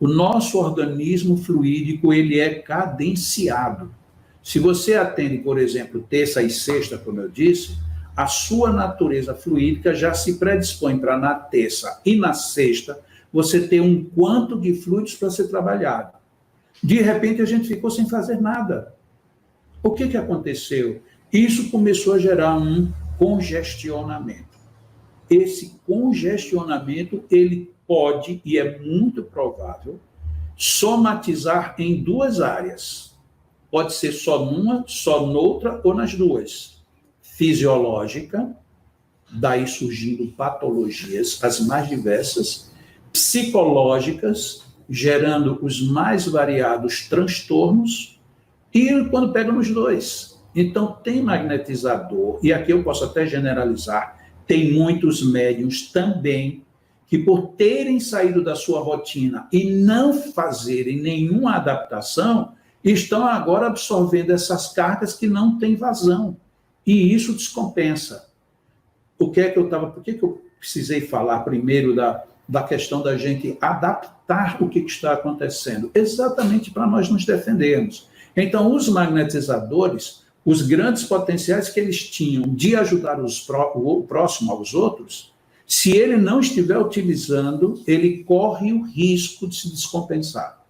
O nosso organismo fluídico, ele é cadenciado. Se você atende, por exemplo, terça e sexta, como eu disse, a sua natureza fluídica já se predispõe para na terça e na sexta você ter um quanto de fluidos para ser trabalhado. De repente, a gente ficou sem fazer nada. O que aconteceu? Isso começou a gerar um congestionamento. Esse congestionamento, ele pode, e é muito provável, somatizar em duas áreas. Pode ser só numa, só noutra ou nas duas. Fisiológica, daí surgindo patologias, as mais diversas, psicológicas, gerando os mais variados transtornos, e quando pega nos dois. Então, tem magnetizador, e aqui eu posso até generalizar, tem muitos médiuns também, que por terem saído da sua rotina e não fazerem nenhuma adaptação, estão agora absorvendo essas cargas que não têm vazão. E isso descompensa. Por que eu precisei falar primeiro da questão da gente adaptar o que está acontecendo? Exatamente para nós nos defendermos. Então, os magnetizadores, os grandes potenciais que eles tinham de ajudar o próximo aos outros, se ele não estiver utilizando, ele corre o risco de se descompensar.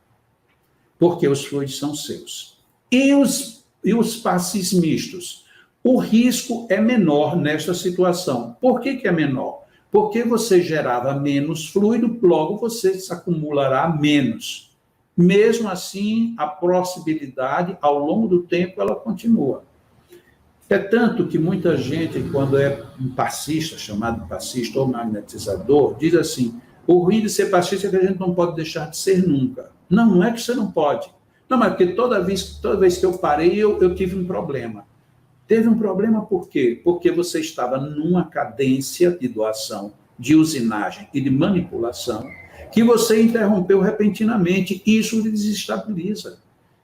Porque os fluidos são seus. E os passes mistos? O risco é menor nesta situação. Por que é menor? Porque você gerava menos fluido, logo você se acumulará menos. Mesmo assim, a possibilidade, ao longo do tempo, ela continua. É tanto que muita gente, quando é um passista, chamado passista ou magnetizador, diz assim, o ruim de ser passista é que a gente não pode deixar de ser nunca. Não é que você não pode. Não, mas porque toda vez que eu parei, eu tive um problema. Teve um problema por quê? Porque você estava numa cadência de doação, de usinagem e de manipulação, que você interrompeu repentinamente, e isso lhe desestabiliza.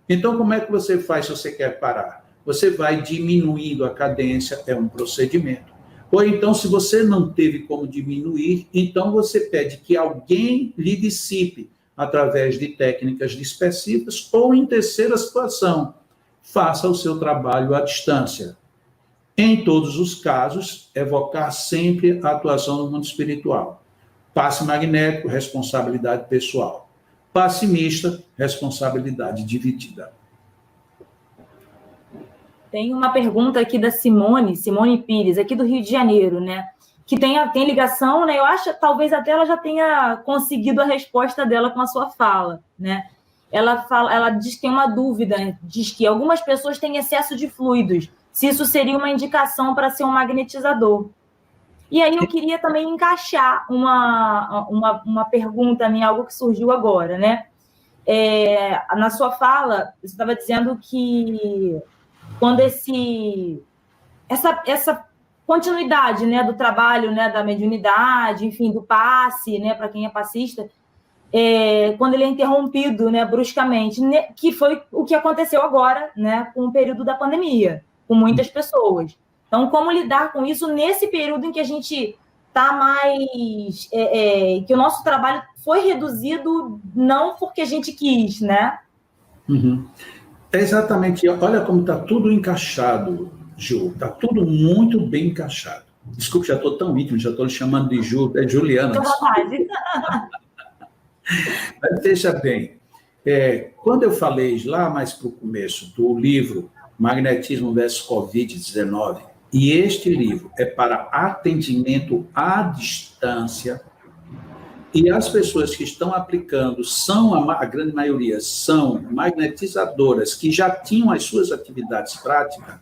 Então, como é que você faz se você quer parar? Você vai diminuindo a cadência, é um procedimento. Ou então, se você não teve como diminuir, então você pede que alguém lhe dissipe através de técnicas específicas, ou em terceira situação, faça o seu trabalho à distância. Em todos os casos, evocar sempre a atuação do mundo espiritual. Passe magnético, responsabilidade pessoal. Passe mista, responsabilidade dividida. Tem uma pergunta aqui da Simone Pires, aqui do Rio de Janeiro, né? Que tem ligação, né? Eu acho, talvez até ela já tenha conseguido a resposta dela com a sua fala, né? Ela diz que tem uma dúvida, diz que algumas pessoas têm excesso de fluidos, se isso seria uma indicação para ser um magnetizador. E aí eu queria também encaixar uma pergunta minha, algo que surgiu agora, né? Na sua fala, você estava dizendo que quando essa continuidade, né, do trabalho, né, da mediunidade, enfim, do passe, né, para quem é passista, quando ele é interrompido, né, bruscamente, né, que foi o que aconteceu agora, né, com o período da pandemia, com muitas pessoas. Então, como lidar com isso nesse período em que a gente está mais... que o nosso trabalho foi reduzido não porque a gente quis, né? Uhum. Exatamente. Olha como está tudo encaixado, Ju. Está tudo muito bem encaixado. Desculpe, já estou tão íntimo, já estou lhe chamando de Ju, Juliana. Fica à vontade. Mas veja bem, quando eu falei lá mais para o começo do livro Magnetismo versus Covid-19, e este livro é para atendimento à distância, e as pessoas que estão aplicando a grande maioria, são magnetizadoras que já tinham as suas atividades práticas,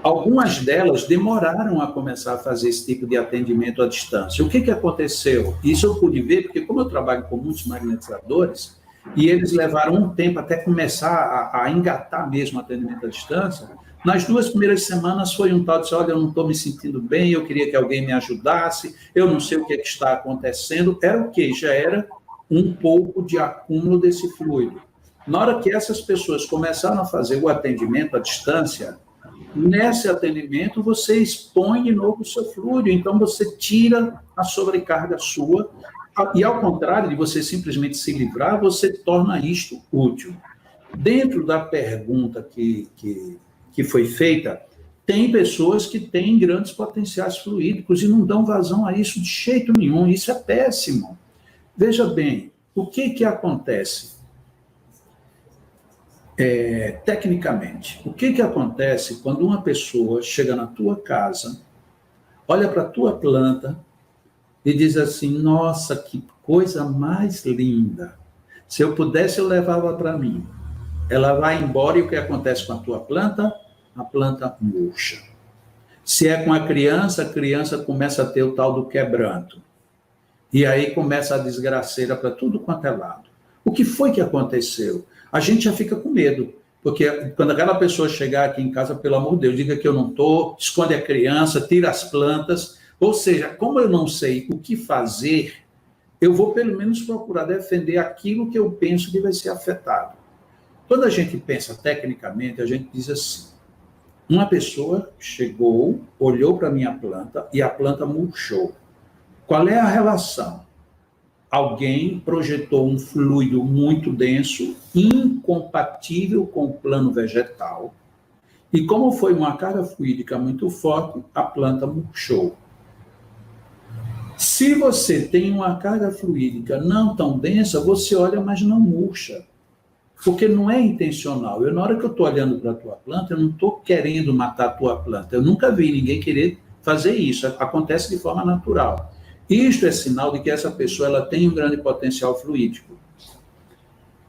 algumas delas demoraram a começar a fazer esse tipo de atendimento à distância. O que aconteceu? Isso eu pude ver, porque como eu trabalho com muitos magnetizadores, e eles levaram um tempo até começar a engatar mesmo o atendimento à distância, nas 2 primeiras semanas foi um tal de, olha, eu não estou me sentindo bem, eu queria que alguém me ajudasse, eu não sei o que está acontecendo. Era o quê? Já era um pouco de acúmulo desse fluido. Na hora que essas pessoas começaram a fazer o atendimento à distância, nesse atendimento você expõe de novo o seu fluido, então você tira a sobrecarga sua, e ao contrário de você simplesmente se livrar, você torna isto útil. Dentro da pergunta que foi feita, tem pessoas que têm grandes potenciais fluídicos e não dão vazão a isso de jeito nenhum, isso é péssimo. Veja bem, o que acontece? Tecnicamente, o que acontece quando uma pessoa chega na tua casa, olha para a tua planta e diz assim, nossa, que coisa mais linda, se eu pudesse eu levava para mim. Ela vai embora e o que acontece com a tua planta? A planta murcha. Se é com a criança começa a ter o tal do quebranto. E aí começa a desgraceira para tudo quanto é lado. O que foi que aconteceu? A gente já fica com medo, porque quando aquela pessoa chegar aqui em casa, pelo amor de Deus, diga que eu não estou, esconde a criança, tira as plantas. Ou seja, como eu não sei o que fazer, eu vou pelo menos procurar defender aquilo que eu penso que vai ser afetado. Quando a gente pensa tecnicamente, a gente diz assim, uma pessoa chegou, olhou para a minha planta e a planta murchou. Qual é a relação? Alguém projetou um fluido muito denso, incompatível com o plano vegetal, e como foi uma carga fluídica muito forte, a planta murchou. Se você tem uma carga fluídica não tão densa, você olha, mas não murcha. Porque não é intencional. Na hora que eu estou olhando para a tua planta, eu não estou querendo matar a tua planta. Eu nunca vi ninguém querer fazer isso. Acontece de forma natural. Isto é sinal de que essa pessoa ela tem um grande potencial fluídico.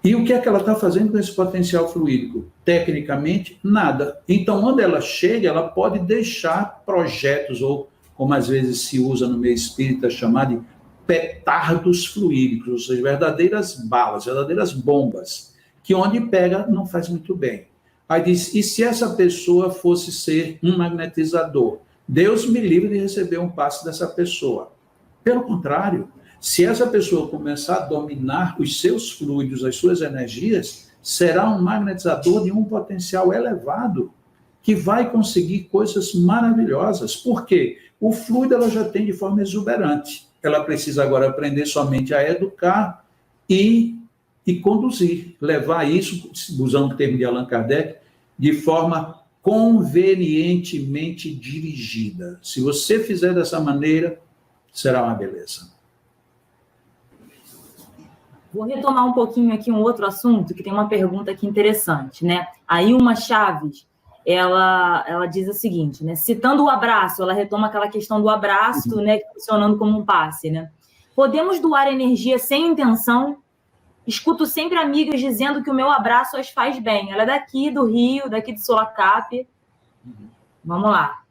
E o que é que ela está fazendo com esse potencial fluídico? Tecnicamente, nada. Então, onde ela chega, ela pode deixar projetos, ou como às vezes se usa no meio espírita, chamar de petardos fluídicos, ou seja, verdadeiras balas, verdadeiras bombas, que onde pega não faz muito bem. Aí diz, e se essa pessoa fosse ser um magnetizador? Deus me livre de receber um passe dessa pessoa. Pelo contrário, se essa pessoa começar a dominar os seus fluidos, as suas energias, será um magnetizador de um potencial elevado, que vai conseguir coisas maravilhosas. Por quê? O fluido ela já tem de forma exuberante. Ela precisa agora aprender somente a educar e conduzir, levar isso, usando o termo de Allan Kardec, de forma convenientemente dirigida. Se você fizer dessa maneira, será uma beleza. Vou retomar um pouquinho aqui um outro assunto, que tem uma pergunta aqui interessante, né? A Ilma Chaves, ela diz o seguinte, né? Citando o abraço, ela retoma aquela questão do abraço, né? Funcionando como um passe, né? Podemos doar energia sem intenção? Escuto sempre amigas dizendo que o meu abraço as faz bem. Ela é daqui do Rio, daqui de Sorocaba. Vamos lá.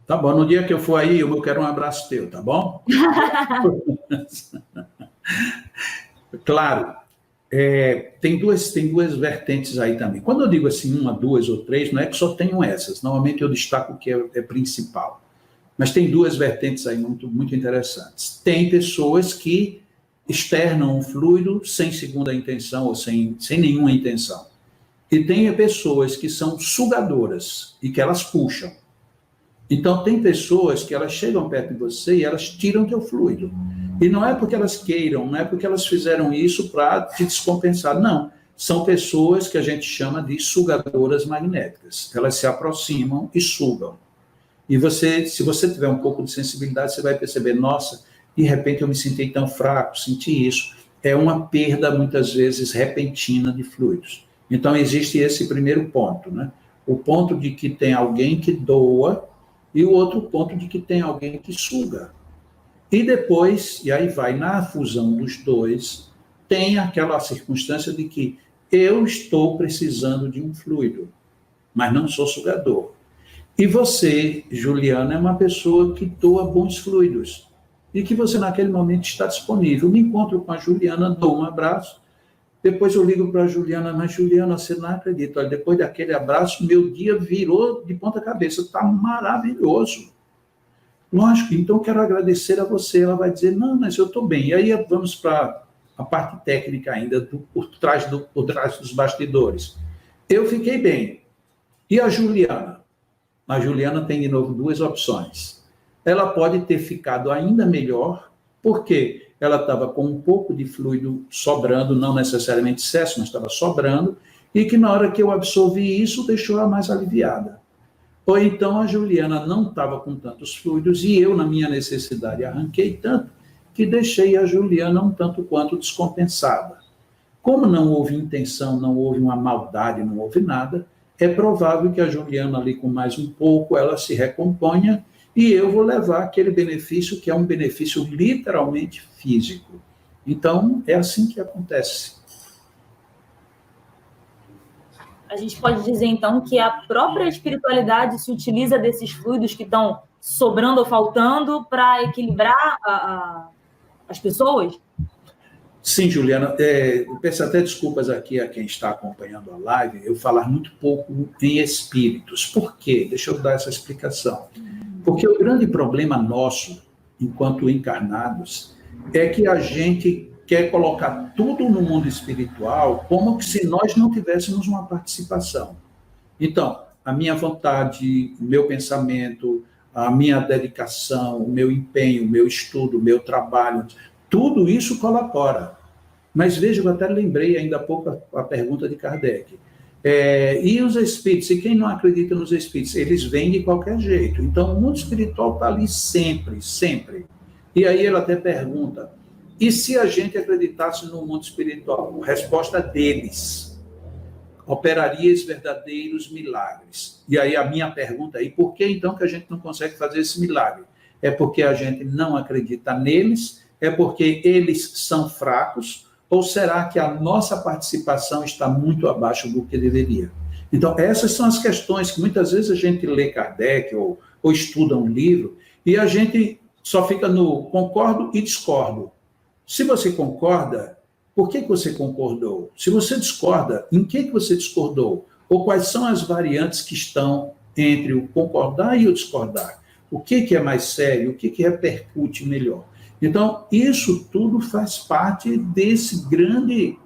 Tá bom, no dia que eu for aí, eu quero um abraço teu, tá bom? Claro, tem duas vertentes aí também. Quando eu digo assim, 1, 2 ou 3, não é que só tenham essas. Normalmente eu destaco o que é principal. Mas tem duas vertentes aí muito, muito interessantes. Tem pessoas que externam um fluido sem segunda intenção ou sem nenhuma intenção. E tem pessoas que são sugadoras e que elas puxam. Então, tem pessoas que elas chegam perto de você e elas tiram teu fluido. E não é porque elas queiram, não é porque elas fizeram isso para te descompensar, não. São pessoas que a gente chama de sugadoras magnéticas. Elas se aproximam e sugam. E você, se você tiver um pouco de sensibilidade, você vai perceber, nossa, de repente eu me senti tão fraco, senti isso. É uma perda, muitas vezes, repentina de fluidos. Então, existe esse primeiro ponto, né? O ponto de que tem alguém que doa e o outro ponto de que tem alguém que suga. E depois, e aí vai na fusão dos dois, tem aquela circunstância de que eu estou precisando de um fluido, mas não sou sugador. E você, Juliana, é uma pessoa que doa bons fluidos e que você, naquele momento, está disponível. Me encontro com a Juliana, dou um abraço, depois eu ligo para a Juliana, mas Juliana, você não acredita, olha, depois daquele abraço, meu dia virou de ponta cabeça, está maravilhoso. Lógico, então quero agradecer a você. Ela vai dizer, não, mas eu estou bem. E aí vamos para a parte técnica ainda, por trás dos bastidores. Eu fiquei bem. E a Juliana? A Juliana tem, de novo, duas opções. Ela pode ter ficado ainda melhor, porque ela estava com um pouco de fluido sobrando, não necessariamente excesso, mas estava sobrando, e que na hora que eu absorvi isso, deixou ela mais aliviada. Ou então a Juliana não estava com tantos fluidos, e eu, na minha necessidade, arranquei tanto, que deixei a Juliana um tanto quanto descompensada. Como não houve intenção, não houve uma maldade, não houve nada, é provável que a Juliana, ali com mais um pouco, ela se recomponha, e eu vou levar aquele benefício, que é um benefício literalmente físico. Então, é assim que acontece. A gente pode dizer, então, que a própria espiritualidade se utiliza desses fluidos que estão sobrando ou faltando para equilibrar as pessoas? Sim, Juliana. Eu peço até desculpas aqui a quem está acompanhando a live, eu falar muito pouco em espíritos. Por quê? Deixa eu dar essa explicação. Porque o grande problema nosso, enquanto encarnados, é que a gente quer colocar tudo no mundo espiritual como se nós não tivéssemos uma participação. Então, a minha vontade, o meu pensamento, a minha dedicação, o meu empenho, o meu estudo, o meu trabalho, tudo isso colabora. Mas veja, eu até lembrei ainda há pouco a pergunta de Kardec. E os espíritos? E quem não acredita nos espíritos? Eles vêm de qualquer jeito. Então, o mundo espiritual está ali sempre, sempre. E aí ele até pergunta, e se a gente acreditasse no mundo espiritual? A resposta deles. Operaria verdadeiros milagres. E aí a minha pergunta é, por que então que a gente não consegue fazer esse milagre? É porque a gente não acredita neles? É porque eles são fracos? Ou será que a nossa participação está muito abaixo do que deveria? Então, essas são as questões que muitas vezes a gente lê Kardec ou estuda um livro e a gente só fica no concordo e discordo. Se você concorda, por que você concordou? Se você discorda, em que você discordou? Ou quais são as variantes que estão entre o concordar e o discordar? O que é mais sério? O que repercute melhor? Então, isso tudo faz parte desse grande,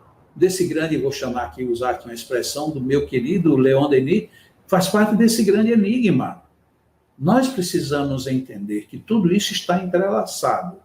vou chamar aqui, usar aqui uma expressão do meu querido Leon Denis, faz parte desse grande enigma. Nós precisamos entender que tudo isso está entrelaçado.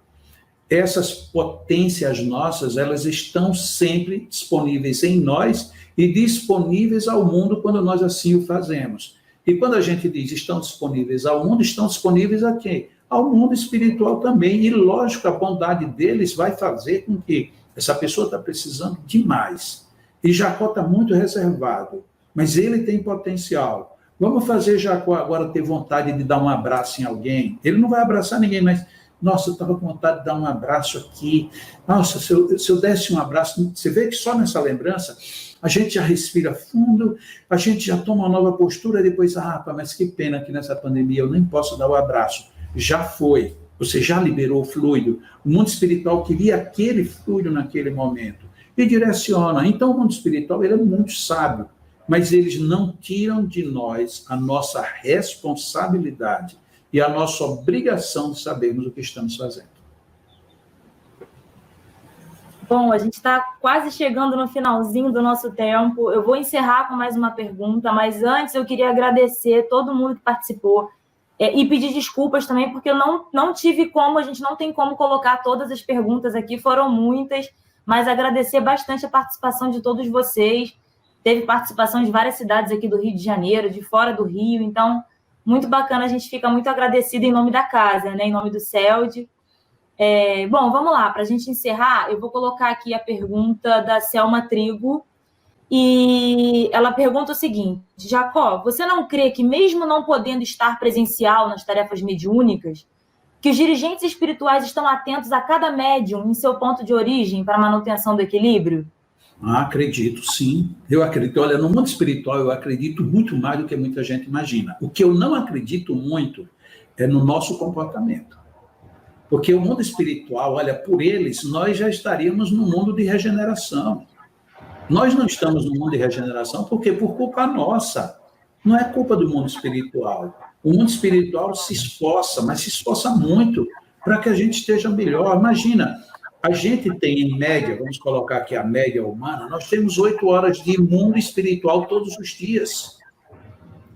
essas potências nossas, elas estão sempre disponíveis em nós e disponíveis ao mundo quando nós assim o fazemos. E quando a gente diz estão disponíveis ao mundo, estão disponíveis a quem? Ao mundo espiritual também. E, lógico, a bondade deles vai fazer com que essa pessoa está precisando demais. E Jacó está muito reservado, mas ele tem potencial. Vamos fazer Jacó agora ter vontade de dar um abraço em alguém. Ele não vai abraçar ninguém, mas, nossa, eu estava com vontade de dar um abraço aqui. Nossa, se eu desse um abraço, você vê que só nessa lembrança a gente já respira fundo, a gente já toma uma nova postura, e depois, mas que pena que nessa pandemia eu nem posso dar o abraço. Já foi, você já liberou o fluido. O mundo espiritual queria aquele fluido naquele momento e direciona. Então, o mundo espiritual ele é muito sábio, mas eles não tiram de nós a nossa responsabilidade e a nossa obrigação de sabermos o que estamos fazendo. Bom, a gente está quase chegando no finalzinho do nosso tempo. Eu vou encerrar com mais uma pergunta, mas antes eu queria agradecer todo mundo que participou e pedir desculpas também, porque eu não tive como, a gente não tem como colocar todas as perguntas aqui, foram muitas, mas agradecer bastante a participação de todos vocês. Teve participação de várias cidades aqui do Rio de Janeiro, de fora do Rio, então, muito bacana, a gente fica muito agradecido em nome da casa, né, em nome do CELD. Bom, vamos lá, para a gente encerrar, eu vou colocar aqui a pergunta da Selma Trigo, e ela pergunta o seguinte: Jacó, você não crê que mesmo não podendo estar presencial nas tarefas mediúnicas, que os dirigentes espirituais estão atentos a cada médium em seu ponto de origem para a manutenção do equilíbrio? Acredito, sim. Eu acredito. Olha, no mundo espiritual eu acredito muito mais do que muita gente imagina. O que eu não acredito muito é no nosso comportamento. Porque o mundo espiritual, olha, por eles, nós já estaríamos no mundo de regeneração. Nós não estamos no mundo de regeneração porque por culpa nossa. Não é culpa do mundo espiritual. O mundo espiritual se esforça, mas se esforça muito para que a gente esteja melhor. Imagina, a gente tem em média, vamos colocar aqui a média humana, nós temos 8 horas de mundo espiritual todos os dias.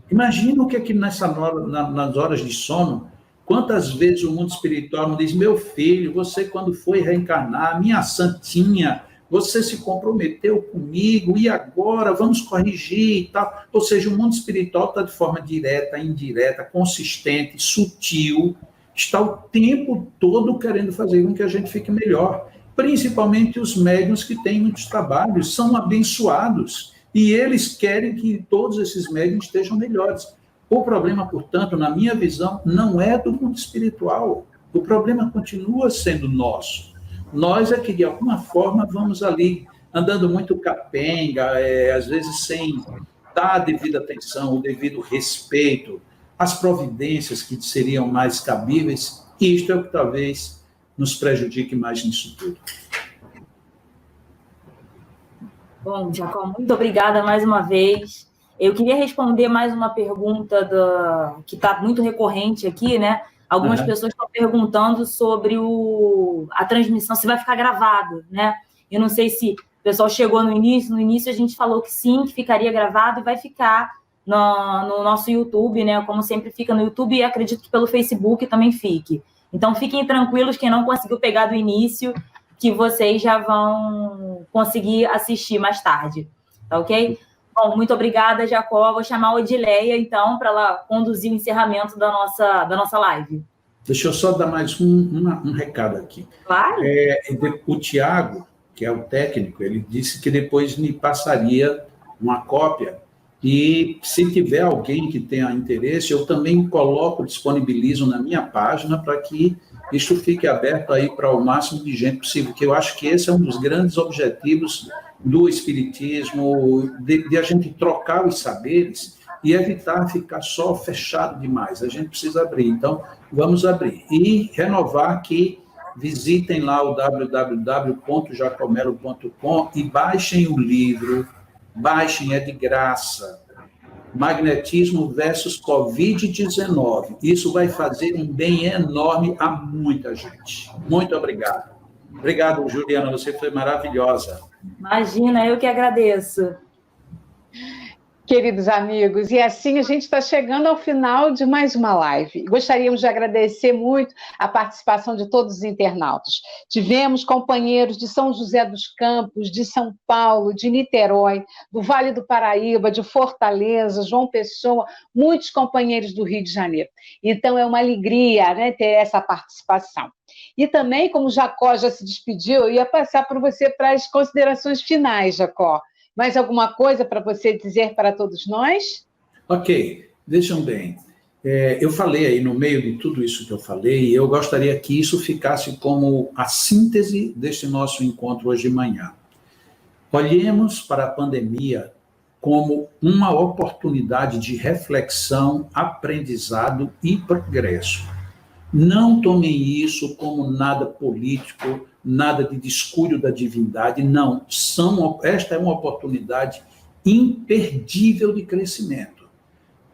Imagina o que é que nas horas de sono, quantas vezes o mundo espiritual não diz: meu filho, você quando foi reencarnar, minha santinha, você se comprometeu comigo, e agora vamos corrigir e tal. Ou seja, o mundo espiritual está de forma direta, indireta, consistente, sutil, está o tempo todo querendo fazer com que a gente fique melhor. Principalmente os médiuns que têm muitos trabalhos, são abençoados, e eles querem que todos esses médiuns estejam melhores. O problema, portanto, na minha visão, não é do mundo espiritual. O problema continua sendo nosso. Nós é que, de alguma forma, vamos ali andando muito capenga, às vezes sem dar a devida atenção, o devido respeito, as providências que seriam mais cabíveis. E isto é o que talvez nos prejudique mais nisso tudo. Bom, Jacó, muito obrigada mais uma vez. Eu queria responder mais uma pergunta que está muito recorrente aqui, né? Algumas pessoas estão perguntando sobre a transmissão, se vai ficar gravado, né? Eu não sei se o pessoal chegou no início a gente falou que sim, que ficaria gravado e vai ficar no nosso YouTube, né? Como sempre fica no YouTube, e acredito que pelo Facebook também fique. Então, fiquem tranquilos, quem não conseguiu pegar do início, que vocês já vão conseguir assistir mais tarde, tá ok? Bom, muito obrigada, Jacó. Vou chamar a Odileia, então, para ela conduzir o encerramento da nossa live. Deixa eu só dar mais um recado aqui. Claro. O Tiago, que é o técnico, ele disse que depois me passaria uma cópia, e se tiver alguém que tenha interesse, eu também disponibilizo na minha página para que isso fique aberto aí para o máximo de gente possível, porque eu acho que esse é um dos grandes objetivos do espiritismo, de a gente trocar os saberes e evitar ficar só fechado demais. A gente precisa abrir, então vamos abrir. E renovar que visitem lá o www.jacomelo.com e baixem o livro, é de graça. Magnetismo versus Covid-19. Isso vai fazer um bem enorme a muita gente. Muito obrigado. Obrigado, Juliana, você foi maravilhosa. Imagina, eu que agradeço. Queridos amigos, e assim a gente está chegando ao final de mais uma live. Gostaríamos de agradecer muito a participação de todos os internautas. Tivemos companheiros de São José dos Campos, de São Paulo, de Niterói, do Vale do Paraíba, de Fortaleza, João Pessoa, muitos companheiros do Rio de Janeiro. Então é uma alegria, né, ter essa participação. E também, como o Jacó já se despediu, eu ia passar por você para as considerações finais, Jacó. Mais alguma coisa para você dizer para todos nós? Ok, vejam bem. Eu falei aí, no meio de tudo isso que eu falei, eu gostaria que isso ficasse como a síntese deste nosso encontro hoje de manhã. Olhemos para a pandemia como uma oportunidade de reflexão, aprendizado e progresso. Não tomem isso como nada político, nada de descuido da divindade, não. Esta é uma oportunidade imperdível de crescimento.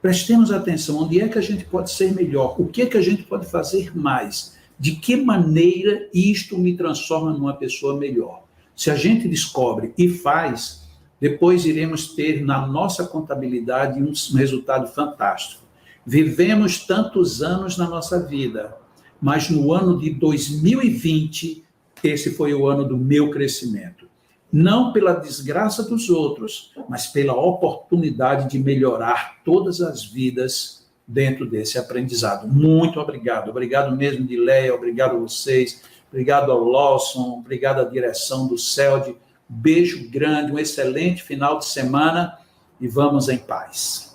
Prestemos atenção, onde é que a gente pode ser melhor? O que é que a gente pode fazer mais? De que maneira isto me transforma numa pessoa melhor? Se a gente descobre e faz, depois iremos ter na nossa contabilidade um resultado fantástico. Vivemos tantos anos na nossa vida, mas no ano de 2020, esse foi o ano do meu crescimento. Não pela desgraça dos outros, mas pela oportunidade de melhorar todas as vidas dentro desse aprendizado. Muito obrigado. Obrigado mesmo, Dileia, obrigado a vocês, obrigado ao Lawson, obrigado à direção do CELD. Beijo grande, um excelente final de semana e vamos em paz.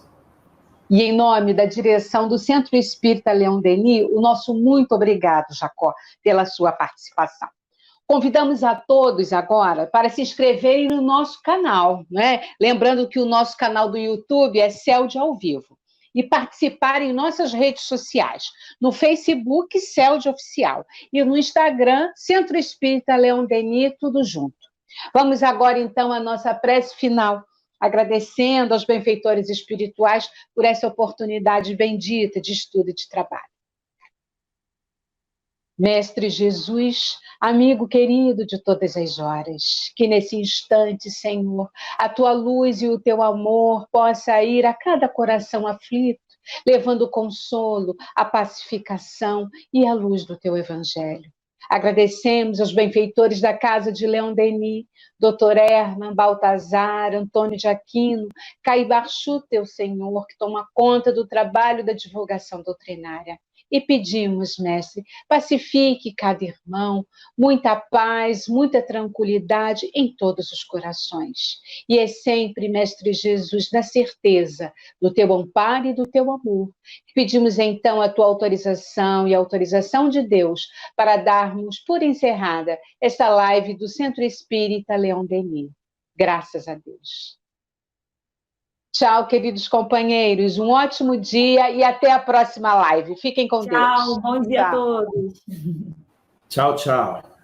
E em nome da direção do Centro Espírita Leão Denis, o nosso muito obrigado, Jacó, pela sua participação. Convidamos a todos agora para se inscreverem no nosso canal, né? Lembrando que o nosso canal do YouTube é CELD ao Vivo. E participarem em nossas redes sociais, no Facebook, CELD Oficial, e no Instagram, Centro Espírita Leão Denis, tudo junto. Vamos agora, então, à nossa prece final, agradecendo aos benfeitores espirituais por essa oportunidade bendita de estudo e de trabalho. Mestre Jesus, amigo querido de todas as horas, que nesse instante, Senhor, a tua luz e o teu amor possa ir a cada coração aflito, levando o consolo, a pacificação e a luz do teu evangelho. Agradecemos aos benfeitores da Casa de Leão Denis, Dr. Herman, Baltazar, Antônio de Aquino, Caibarchu, teu Senhor, que toma conta do trabalho da divulgação doutrinária. E pedimos, mestre, pacifique cada irmão, muita paz, muita tranquilidade em todos os corações. E é sempre, mestre Jesus, na certeza do teu amparo e do teu amor. Pedimos então a tua autorização e a autorização de Deus para darmos por encerrada esta live do Centro Espírita Leão Denis. Graças a Deus. Tchau, queridos companheiros. Um ótimo dia e até a próxima live. Fiquem com Deus. Tchau, bom dia a todos. Tchau, tchau.